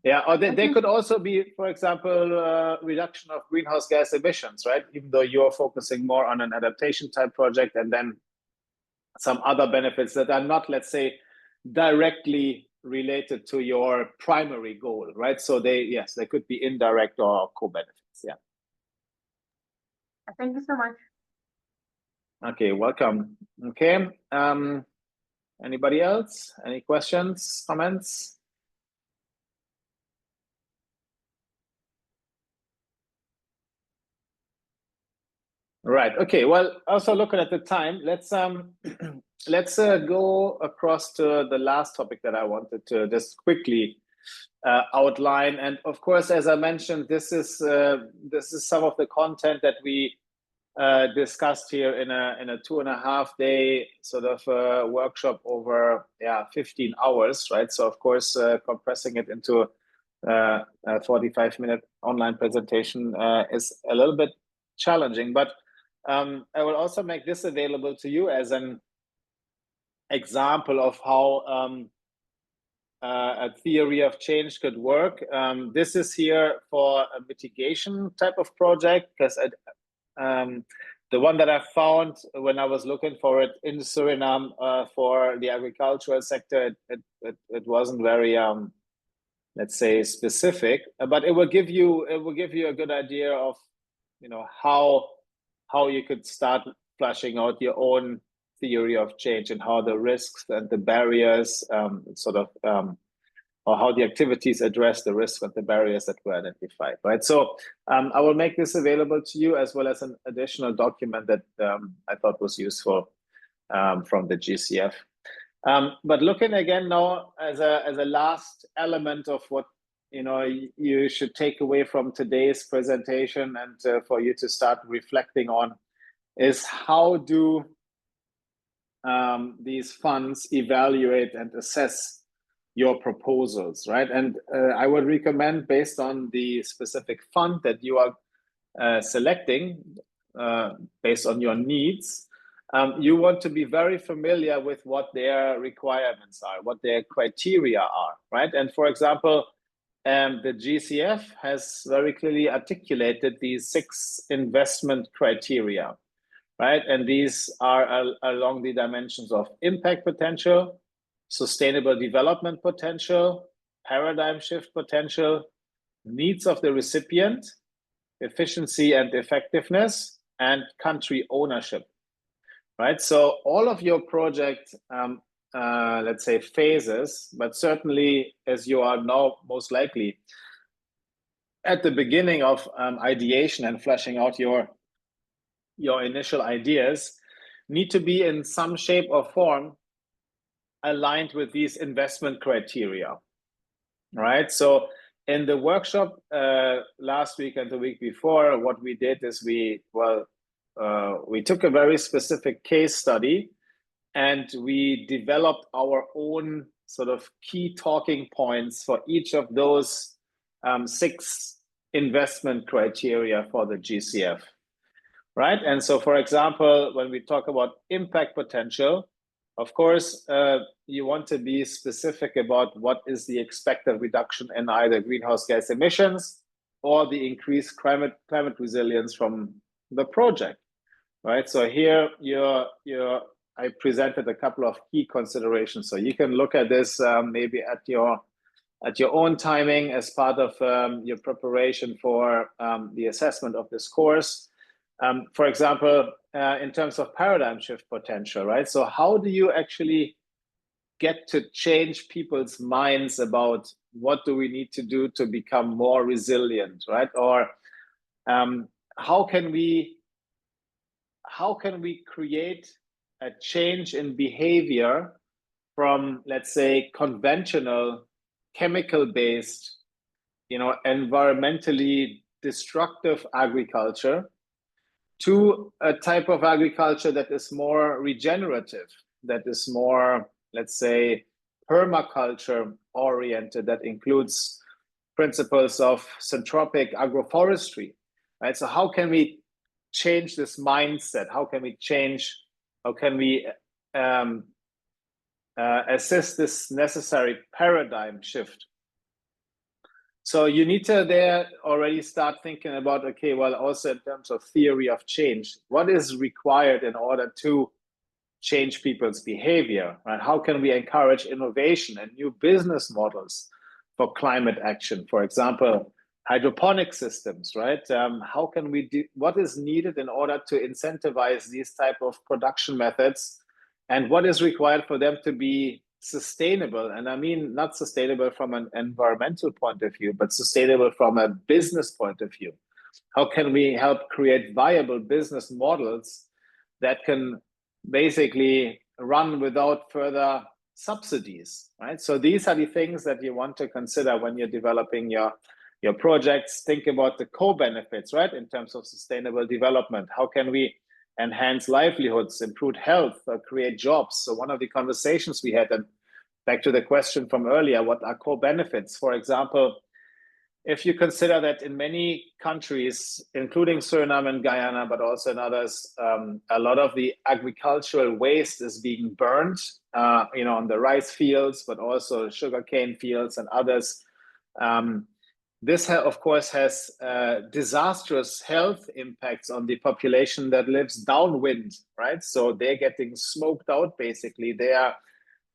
Yeah, or they could also be, for example, reduction of greenhouse gas emissions, right? Even though you're focusing more on an adaptation type project, and then some other benefits that are not, let's say, directly related to your primary goal, right? So they could be indirect or co-benefits. Yeah. Thank you so much. Okay, welcome. Okay. Anybody else? Any questions, comments? Right. Okay. Well, also looking at the time, let's go across to the last topic that I wanted to just quickly outline. And of course, as I mentioned, this is some of the content that we discussed here in a 2.5 day sort of workshop over 15 hours, right? So of course, compressing it into a 45-minute online presentation is a little bit challenging, but I will also make this available to you as an example of how a theory of change could work. This is here for a mitigation type of project, because the one that I found when I was looking for it in Suriname for the agricultural sector, it wasn't very let's say specific, but it will give you a good idea of how you could start fleshing out your own theory of change, and how the risks and the barriers or how the activities address the risks and the barriers that were identified, right? So I will make this available to you, as well as an additional document that I thought was useful from the GCF. But looking again now as a last element of what you should take away from today's presentation, and for you to start reflecting on, is how do these funds evaluate and assess your proposals, right? And I would recommend, based on the specific fund that you are selecting, based on your needs, you want to be very familiar with what their requirements are, what their criteria are, right? And for example, the GCF has very clearly articulated these 6 investment criteria, right? And these are along the dimensions of impact potential, sustainable development potential, paradigm shift potential, needs of the recipient, efficiency and effectiveness, and country ownership, right? So all of your project, let's say, phases, but certainly as you are now most likely at the beginning of ideation and fleshing out your initial ideas, need to be in some shape or form aligned with these investment criteria, right? So in the workshop last week and the week before, what we did is we took a very specific case study and we developed our own sort of key talking points for each of those 6 investment criteria for the GCF, right? And so, for example, when we talk about impact potential, of course, you want to be specific about what is the expected reduction in either greenhouse gas emissions or the increased climate resilience from the project, right? So here I presented a couple of key considerations. So you can look at this maybe at your own timing as part of your preparation for the assessment of this course. For example, in terms of paradigm shift potential, right? So how do you actually get to change people's minds about what do we need to do to become more resilient, right? Or how can we create a change in behavior from, let's say, conventional chemical-based, environmentally destructive agriculture to a type of agriculture that is more regenerative, that is more, let's say, permaculture oriented, that includes principles of syntropic agroforestry, right? So how can we change this mindset? How can we assist this necessary paradigm shift? So you need to there already start thinking about, okay, well, also in terms of theory of change, what is required in order to change people's behavior, right? How can we encourage innovation and new business models for climate action? For example, hydroponic systems, right? How can we do, what is needed in order to incentivize these type of production methods, and what is required for them to be sustainable? And I mean, not sustainable from an environmental point of view, but sustainable from a business point of view. How can we help create viable business models that can basically run without further subsidies, right? So these are the things that you want to consider when you're developing your projects. Think about the co-benefits, right? In terms of sustainable development, how can we enhance livelihoods, improve health, create jobs? So one of the conversations we had, and back to the question from earlier, what are co-benefits? For example, if you consider that in many countries, including Suriname and Guyana, but also in others, a lot of the agricultural waste is being burned, on the rice fields, but also sugarcane fields and others. This, of course, has disastrous health impacts on the population that lives downwind, right? So they're getting smoked out, basically. They are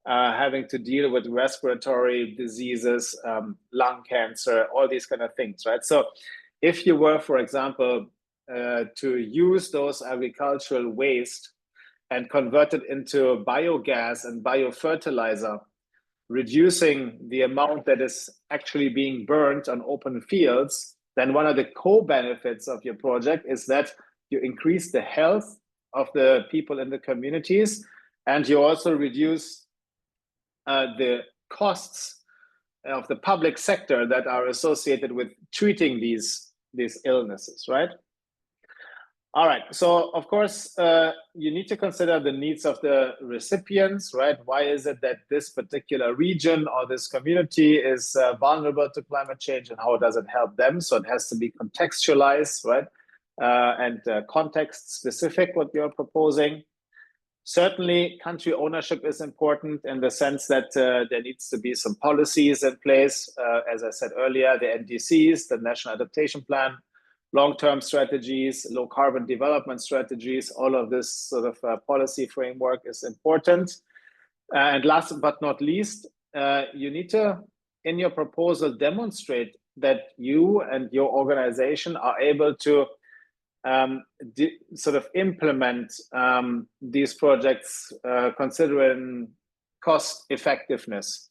having to deal with respiratory diseases, lung cancer, all these kind of things, right? So if you were, for example, to use those agricultural waste and convert it into biogas and biofertilizer, reducing the amount that is actually being burned on open fields, then one of the co-benefits of your project is that you increase the health of the people in the communities, and you also reduce the costs of the public sector that are associated with treating these illnesses, right? All right, so of course, you need to consider the needs of the recipients, right? Why is it that this particular region or this community is vulnerable to climate change, and how does it help them? So it has to be contextualized, right? And context specific, what you're proposing. Certainly, country ownership is important in the sense that there needs to be some policies in place. As I said earlier, the NDCs, the National Adaptation Plan, long-term strategies, low carbon development strategies, all of this sort of policy framework is important. And last but not least, you need to, in your proposal, demonstrate that you and your organization are able to sort of implement these projects considering cost effectiveness,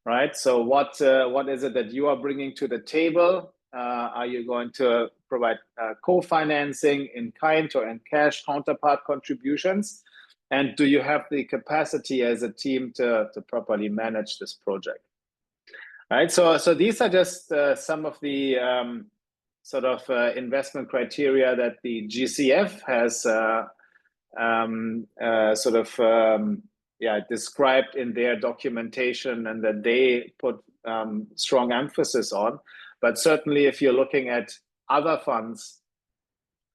right? So what is it that you are bringing to the table? Are you going to provide co-financing in kind or in cash counterpart contributions? And do you have the capacity as a team to properly manage this project? Right. So these are just some of the sort of investment criteria that the GCF has described in their documentation, and that they put strong emphasis on. But certainly, if you're looking at other funds,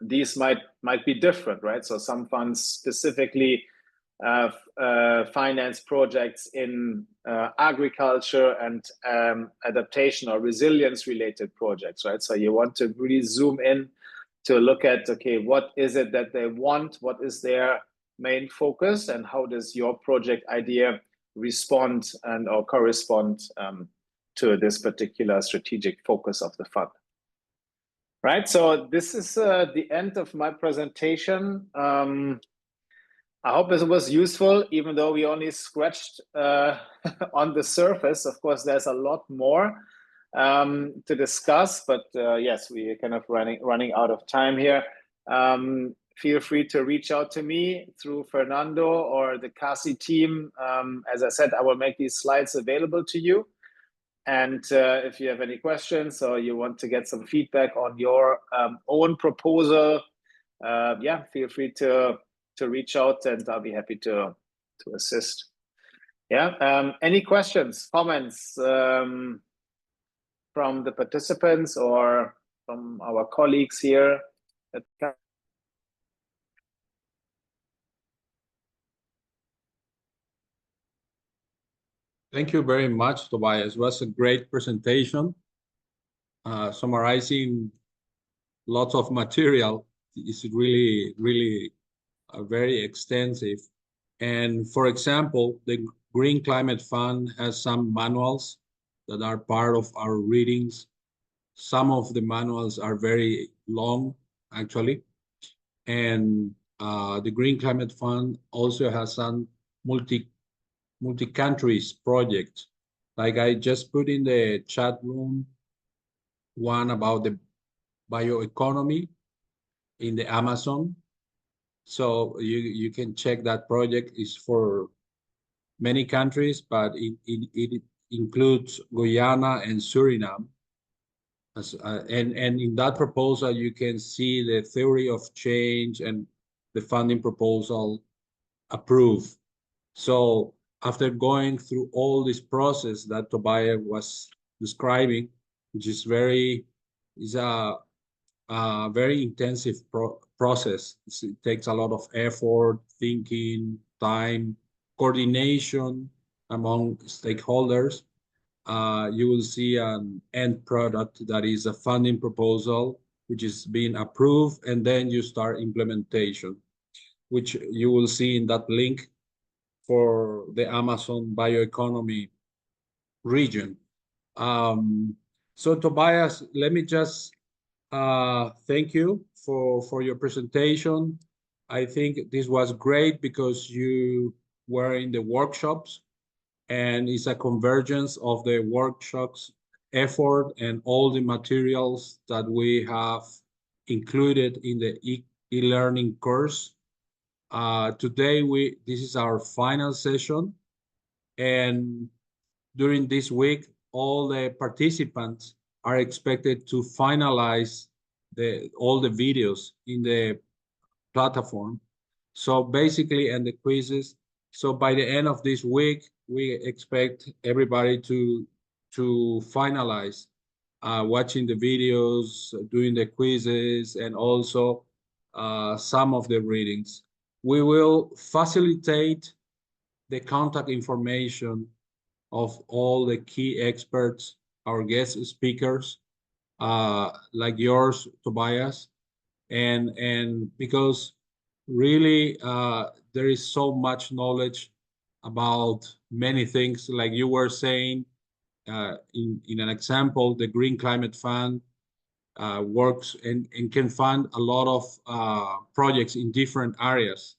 these might be different, right? So some funds specifically finance projects in agriculture and adaptation or resilience related projects, right? So you want to really zoom in to look at, okay, what is it that they want? What is their main focus? And how does your project idea respond and or correspond to this particular strategic focus of the fund? Right, so this is the end of my presentation. I hope this was useful, even though we only scratched on the surface. Of course, there's a lot more to discuss, but yes, we are kind of running out of time here. Feel free to reach out to me through Fernando or the CASI team. As I said, I will make these slides available to you. And if you have any questions or you want to get some feedback on your own proposal, yeah, feel free to reach out, and I'll be happy to assist. Yeah. Any questions, comments from the participants or from our colleagues here at CASI? Thank you very much, Tobias. It was a great presentation. Summarizing lots of material is really, really very extensive. And for example, the Green Climate Fund has some manuals that are part of our readings. Some of the manuals are very long, actually. And the Green Climate Fund also has some multi-countries projects. Like I just put in the chat room one about the bioeconomy in the Amazon. So you can check that project. Is for many countries, but it includes Guyana and Suriname. And in that proposal, you can see the theory of change and the funding proposal approved. So after going through all this process that Tobias was describing, which is a very intensive process. It takes a lot of effort, thinking, time, coordination among stakeholders. You will see an end product that is a funding proposal, which is being approved, and then you start implementation, which you will see in that link for the Amazon bioeconomy region. So Tobias, let me just thank you for your presentation. I think this was great because you were in the workshops, and it's a convergence of the workshops effort and all the materials that we have included in the e-learning course. Today, this is our final session, and during this week, all the participants are expected to finalize all the videos in the platform. So basically, and the quizzes. So by the end of this week, we expect everybody to finalize watching the videos, doing the quizzes, and also some of the readings. We will facilitate the contact information of all the key experts, our guest speakers, like yours, Tobias, and because really there is so much knowledge about many things, like you were saying in an example, the Green Climate Fund works and can fund a lot of projects in different areas.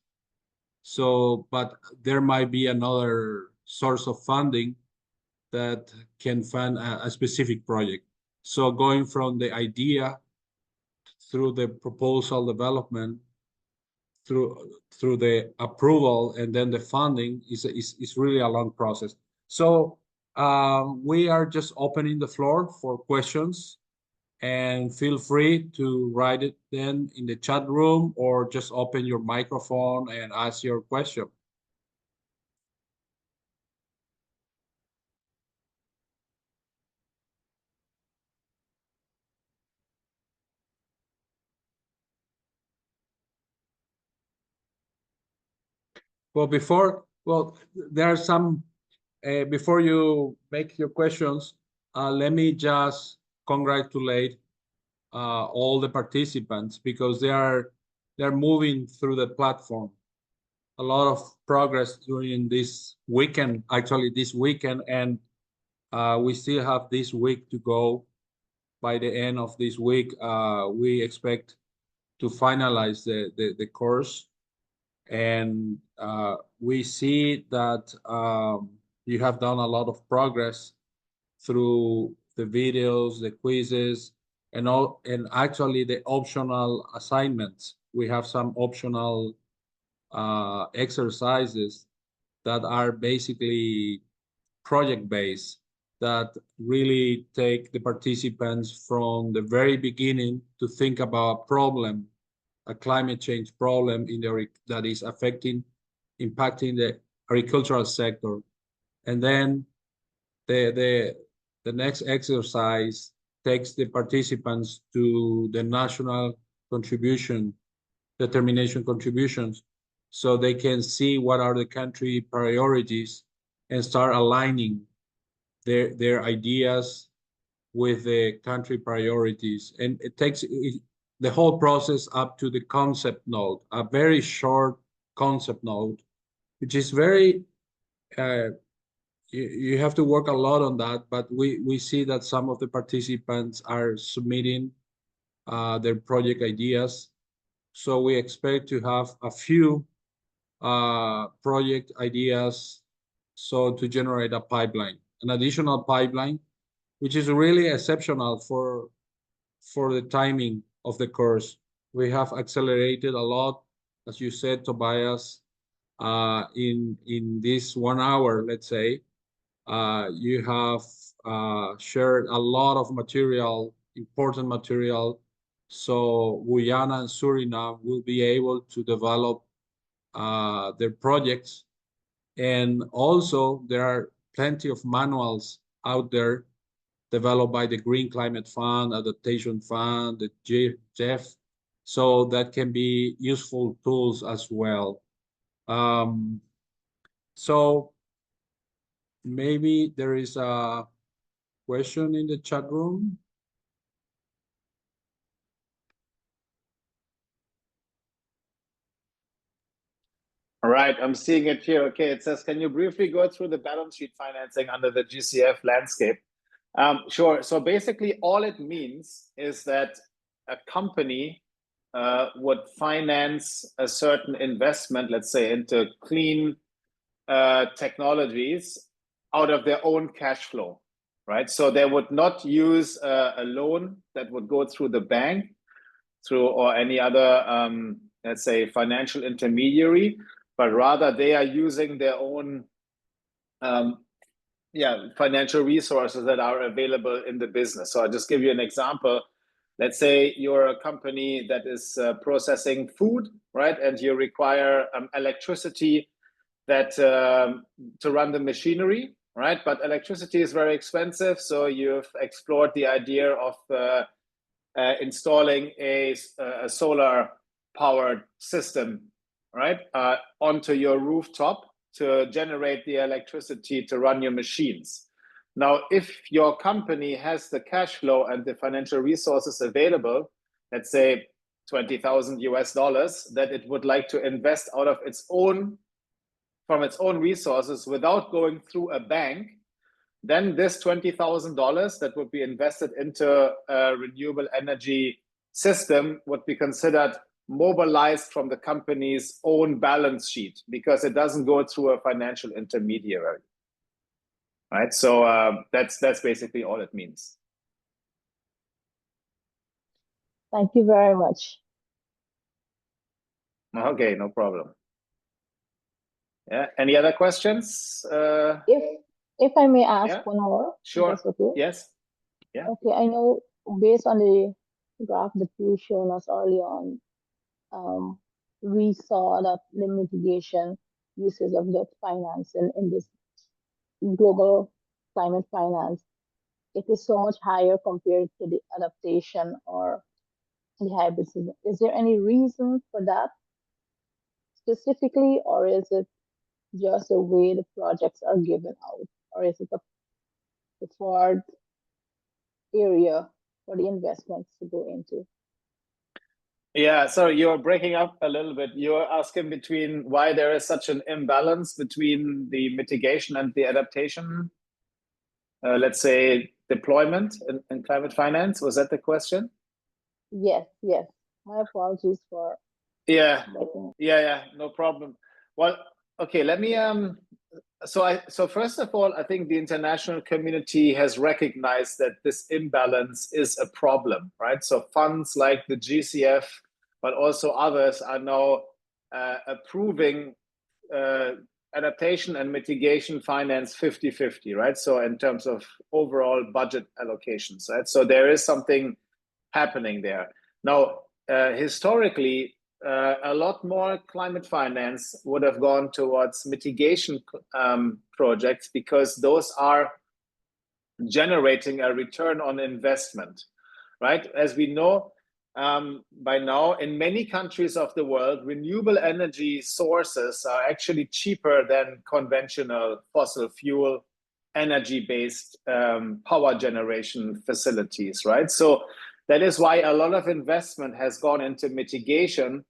So, but there might be another source of funding that can fund a specific project. So going from the idea through the proposal development through the approval and then the funding is really a long process. So we are just opening the floor for questions, and feel free to write it then in the chat room or just open your microphone and ask your question. Well, there are some, before you make your questions, let me just congratulate all the participants because they're moving through the platform. A lot of progress during this weekend, actually this weekend, and we still have this week to go. By the end of this week, we expect to finalize the course. And we see that you have done a lot of progress through the videos, the quizzes, and actually the optional assignments. We have some optional exercises that are basically project-based, that really take the participants from the very beginning to think about a problem, a climate change problem that is impacting the agricultural sector. And then the next exercise takes the participants to the national determination contributions, so they can see what are the country priorities and start aligning their ideas with the country priorities. And it takes the whole process up to the concept note, a very short concept note, which is very, you have to work a lot on that, but we see that some of the participants are submitting their project ideas. So we expect to have a few project ideas, so to generate a pipeline, an additional pipeline, which is really exceptional for the timing of the course. We have accelerated a lot, as you said, Tobias, in this 1 hour, let's say. You have shared a lot of material, important material, so Guyana and Suriname will be able to develop their projects. And also there are plenty of manuals out there developed by the Green Climate Fund, Adaptation Fund, the GEF, so that can be useful tools as well. So maybe there is a question in the chat room. All right, I'm seeing it here. Okay, it says, can you briefly go through the balance sheet financing under the GCF landscape? Sure. So basically, all it means is that a company would finance a certain investment, let's say, into clean technologies out of their own cash flow, right? So they would not use a loan that would go through the bank, or any other, let's say, financial intermediary, but rather they are using their own financial resources that are available in the business. So I'll just give you an example. Let's say you're a company that is processing food, right? And you require electricity to run the machinery, right? But electricity is very expensive. So you've explored the idea of installing a solar powered system, right, onto your rooftop to generate the electricity to run your machines. Now, if your company has the cash flow and the financial resources available, let's say $20,000 that it would like to invest out of from its own resources without going through a bank, then this $20,000 that would be invested into a renewable energy system would be considered mobilized from the company's own balance sheet, because it doesn't go through a financial intermediary, right? So that's basically all it means. Thank you very much. Okay, no problem. Yeah, any other questions? If I may ask Yeah. one more, Sure. that's okay. Yes. Yeah. Okay, I know based on the graph that you shown us early on, we saw that the mitigation uses of debt finance in this global climate finance, it is so much higher compared to the adaptation or the hybrid system. Is there any reason for that specifically, or is it just the way the projects are given out, or is it the preferred area for the investments to go into? Yeah, so you're breaking up a little bit. You're asking between why there is such an imbalance between the mitigation and the adaptation, let's say deployment in climate finance. Was that the question? Yes, yes. My apologies for Yeah, breaking. yeah, no problem. Well, okay, let me so first of all, I think the international community has recognized that this imbalance is a problem, right? So funds like the GCF, but also others are now approving adaptation and mitigation finance 50-50, right? So in terms of overall budget allocations, right? So there is something happening there. Now, historically, a lot more climate finance would have gone towards mitigation projects because those are generating a return on investment, right? As we know by now, in many countries of the world, renewable energy sources are actually cheaper than conventional fossil fuel energy-based power generation facilities, right? So that is why a lot of investment has gone into mitigation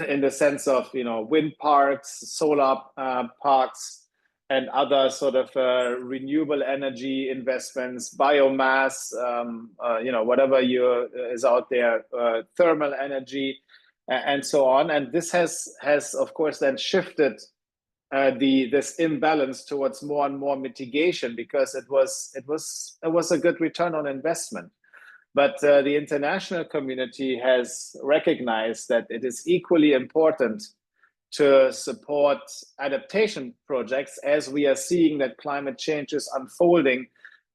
in the sense of, wind parks, solar parks, and other sort of renewable energy investments, biomass, whatever is out there, thermal energy, and so on. And this has of course then shifted this imbalance towards more and more mitigation because it was a good return on investment. But the international community has recognized that it is equally important to support adaptation projects as we are seeing that climate change is unfolding.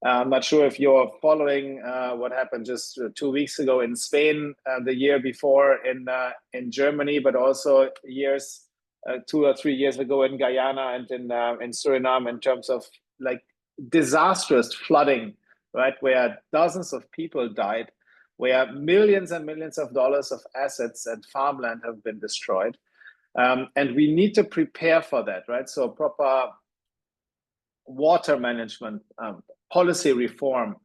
I'm not sure if you're following what happened just 2 weeks ago in Spain, the year before in Germany, but also 2 or 3 years ago in Guyana and in Suriname in terms of like disastrous flooding, right, where dozens of people died, where millions and millions of dollars of assets and farmland have been destroyed. And we need to prepare for that, right? So proper water management, policy reform,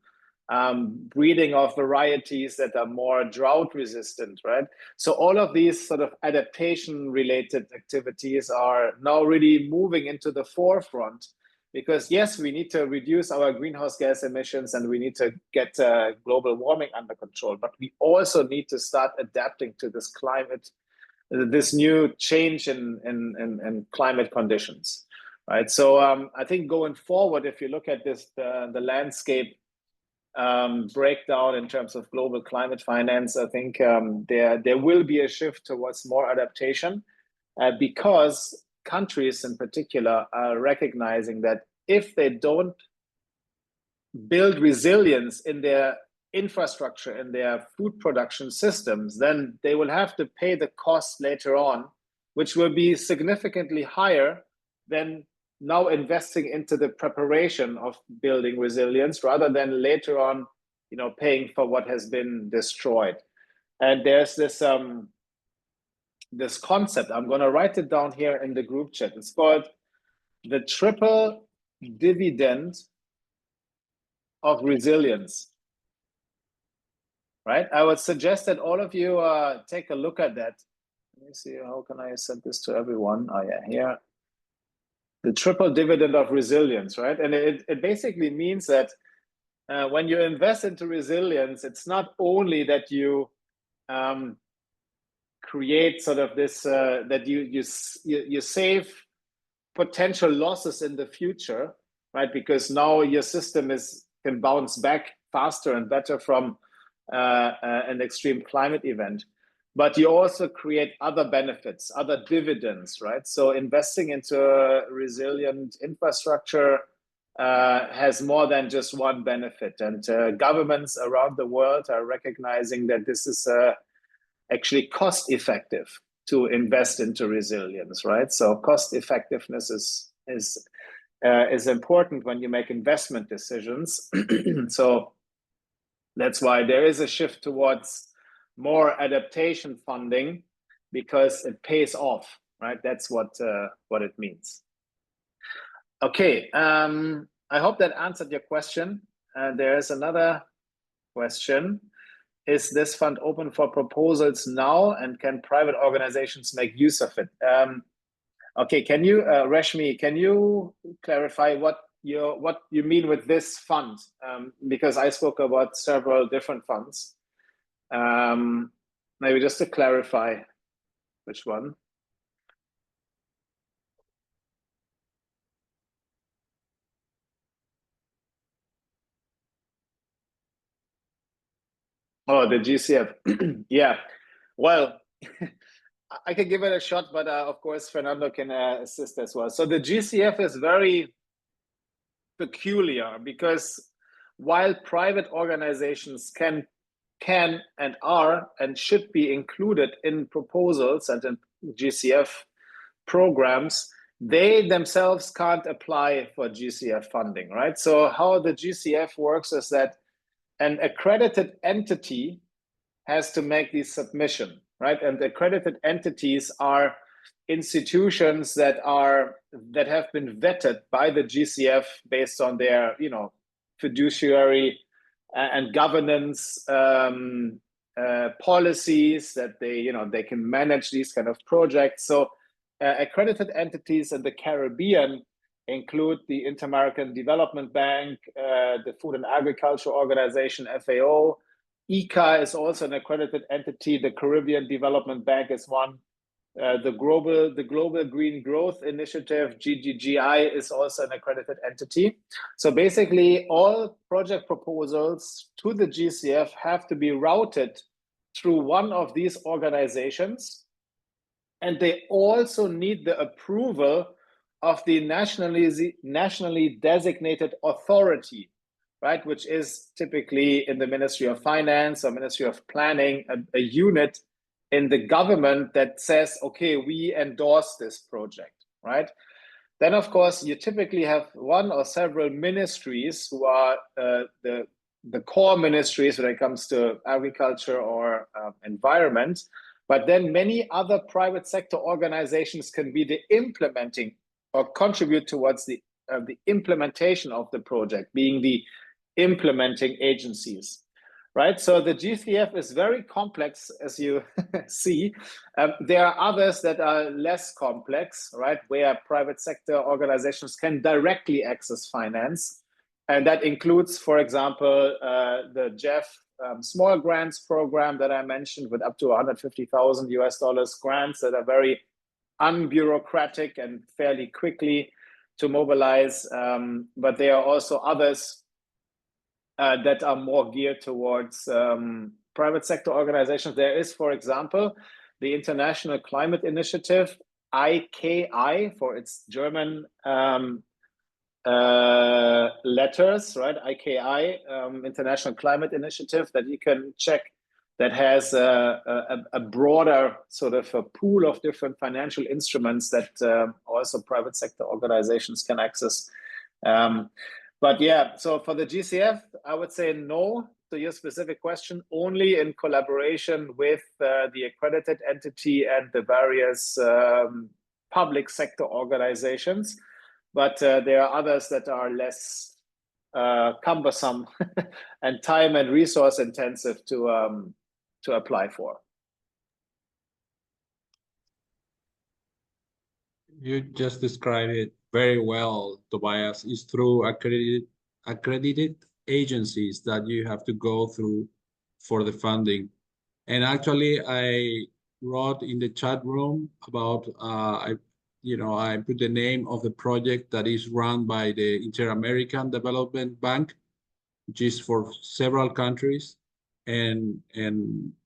breeding of varieties that are more drought resistant, right? So all of these sort of adaptation related activities are now really moving into the forefront because yes, we need to reduce our greenhouse gas emissions and we need to get global warming under control, but we also need to start adapting to this climate, this new change in climate conditions, right? So I think going forward, if you look at this, the landscape breakdown in terms of global climate finance, I think there will be a shift towards more adaptation because countries in particular are recognizing that if they don't build resilience in their infrastructure and their food production systems, then they will have to pay the cost later on, which will be significantly higher than now investing into the preparation of building resilience rather than later on, paying for what has been destroyed. And there's this concept, I'm going to write it down here in the group chat. It's called the triple dividend of resilience. Right? I would suggest that all of you take a look at that. Let me see, how can I send this to everyone? Oh yeah, here. The triple dividend of resilience, right? And it basically means that when you invest into resilience, it's not only that you create sort of this, that you save potential losses in the future, right? Because now your system can bounce back faster and better from an extreme climate event. but you also create other benefits, other dividends, right? So investing into resilient infrastructure has more than just one benefit, and governments around the world are recognizing that this is actually cost effective to invest into resilience, right? So cost effectiveness is important when you make investment decisions. So that's why there is a shift towards more adaptation funding, because it pays off, right? That's what it means. Okay, I hope that answered your question. There is another question. Is this fund open for proposals now, and can private organizations make use of it? Okay, can you, Reshmi, can you clarify what you mean with this fund? Because I spoke about several different funds. Maybe just to clarify which one. Oh, the GCF. Yeah, well, I can give it a shot, but of course, Fernando can assist as well. So the GCF is very peculiar, because while private organizations can and are and should be included in proposals and in GCF programs, they themselves can't apply for GCF funding, right? So how the GCF works is that an accredited entity has to make the submission, right? And accredited entities are institutions that have been vetted by the GCF based on their, fiduciary and governance policies, that they can manage these kind of projects. So accredited entities in the Caribbean include the Inter-American Development Bank, the Food and Agriculture Organization, FAO. ICA is also an accredited entity. The Caribbean Development Bank is one. The Global Green Growth Initiative, GGGI, is also an accredited entity. So basically, all project proposals to the GCF have to be routed through one of these organizations, and they also need the approval of the nationally designated authority, right, which is typically in the Ministry of Finance or Ministry of Planning, a unit in the government that says, okay, we endorse this project, right? Then, of course, you typically have one or several ministries who are the core ministries when it comes to agriculture or environment, but then many other private sector organizations can be the implementing or contribute towards the implementation of the project, being the implementing agencies, right? So the GCF is very complex, as you see. There are others that are less complex, right, where private sector organizations can directly access finance. And that includes, for example, the JEF small grants program that I mentioned, with up to $150,000 grants that are very unbureaucratic and fairly quickly to mobilize. But there are also others that are more geared towards private sector organizations. There is, for example, the International Climate Initiative, IKI for its German letters, right? IKI, International Climate Initiative, that you can check, that has a broader sort of a pool of different financial instruments that also private sector organizations can access. But yeah, so for the GCF, I would say no to your specific question, only in collaboration with the accredited entity and the various public sector organizations. But there are others that are less cumbersome and time and resource intensive to apply for. You just described it very well, Tobias. It's through accredited agencies that you have to go through for the funding. And actually, I wrote in the chat room about I put the name of the project that is run by the Inter-American Development Bank, which is for several countries, and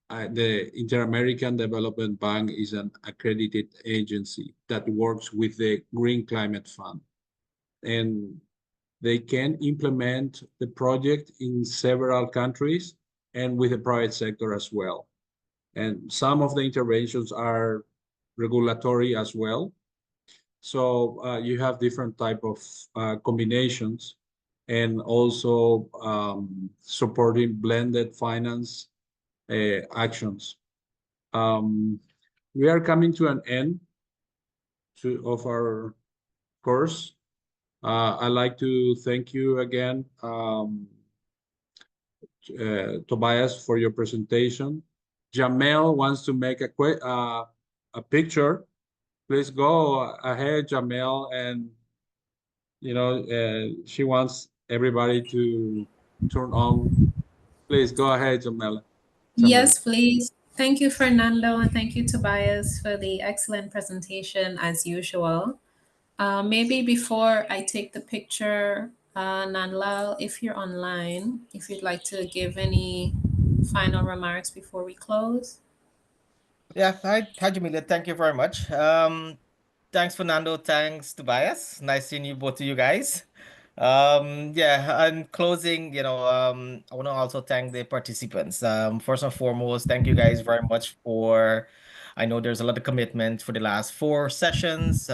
the Inter-American Development Bank is an accredited agency that works with the Green Climate Fund. And they can implement the project in several countries and with the private sector as well. And some of the interventions are regulatory as well. So you have different type of combinations, and also supporting blended finance actions. We are coming to an end of our course. I'd like to thank you again, Tobias, for your presentation. Jamel wants to make a picture. Please go ahead, Jamel, and she wants everybody to turn on. Please go ahead, Jamel. Yes, please. Thank you, Fernando, and thank you, Tobias, for the excellent presentation as usual. Maybe before I take the picture, Nanlal, if you're online, if you'd like to give any final remarks before we close. Yeah, hi Jamila. Thank you very much. Thanks, Fernando. Thanks, Tobias. Nice seeing you, both of you guys. Yeah, and closing, I want to also thank the participants. First and foremost, thank you guys very much for, I know there's a lot of commitment for the last 4 sessions.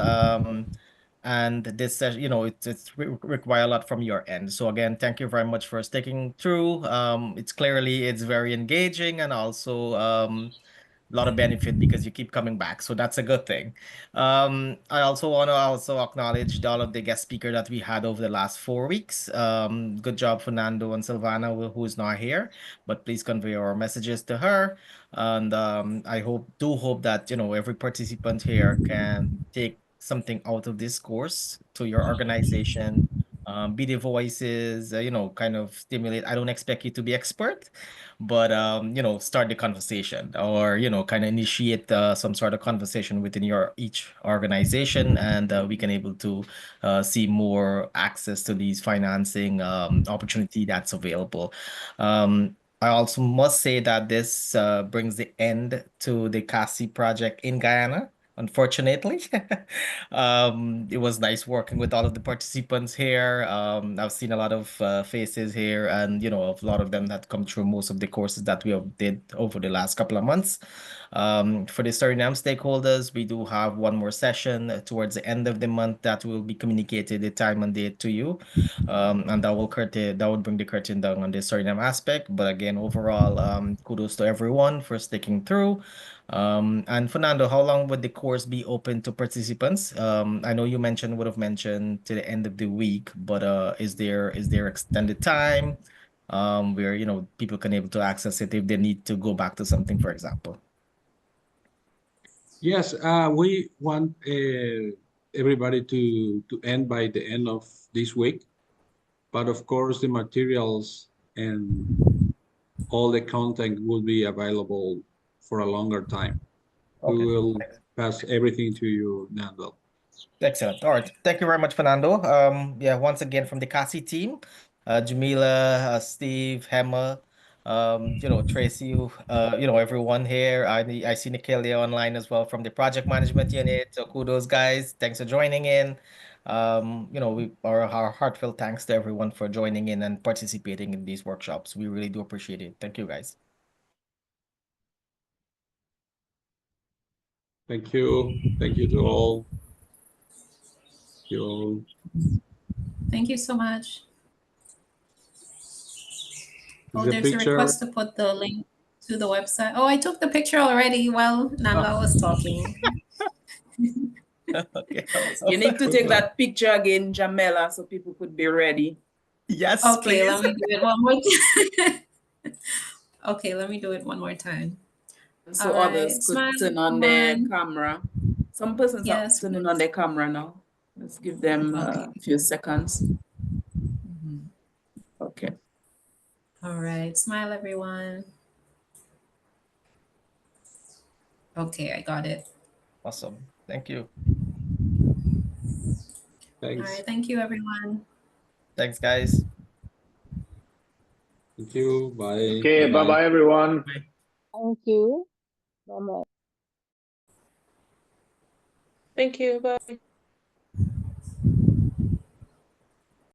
And this session, it's require a lot from your end. So again, thank you very much for sticking through. It's very engaging, and also a lot of benefit because you keep coming back. So that's a good thing. I also want to acknowledge all of the guest speaker that we had over the last 4 weeks. Good job, Fernando and Silvana, who is not here, but please convey our messages to her. And I do hope that, every participant here can take something out of this course to your organization. Be the voices, kind of stimulate. I don't expect you to be expert, but start the conversation, or kind of initiate some sort of conversation within each organization, and we can able to see more access to these financing opportunity that's available. I also must say that this brings the end to the CASI project in Guyana. Unfortunately, it was nice working with all of the participants here. I've seen a lot of faces here, and a lot of them that come through most of the courses that we have did over the last couple of months. For the Suriname stakeholders, we do have one more session towards the end of the month that will be communicated the time and date to you, and that will bring the curtain down on the Suriname aspect. But again, overall, kudos to everyone for sticking through. And Fernando, how long would the course be open to participants? I know you would have mentioned to the end of the week, but is there extended time where people can able to access it if they need to go back to something, for example? Yes, we want everybody to end by the end of this week, but of course the materials and all the content will be available for a longer time. Okay. We will pass everything to you, Nando. Excellent. All right. Thank you very much, Fernando. Yeah, once again from the CASI team, Jamila, Steve, Hema, Tracy, everyone here. I see Nikelia online as well from the project management unit. So kudos, guys. Thanks for joining in. Our heartfelt thanks to everyone for joining in and participating in these workshops. We really do appreciate it. Thank you, guys. Thank you. Thank you to all. Thank you so much. Oh, The there's a request to put the link to the website. Oh, I took the picture already while Nala was talking. Okay. You need to take that picture again, Jamela, so people could be ready. Yes, Okay, please. let me do it one more time. Okay, let me do it one more time. So All others right, could smile, turn on their everyone. camera. Some persons Yes, are turning on their camera now. Let's give them Okay. a few seconds. Okay. All right, smile, everyone. Okay, I got it. Awesome. Thank you. Thanks. All right, thank you, everyone. Thanks, guys. Thank you. Bye. Okay, bye-bye, everyone. Bye. Thank you. Bye-bye. Thank you. Bye.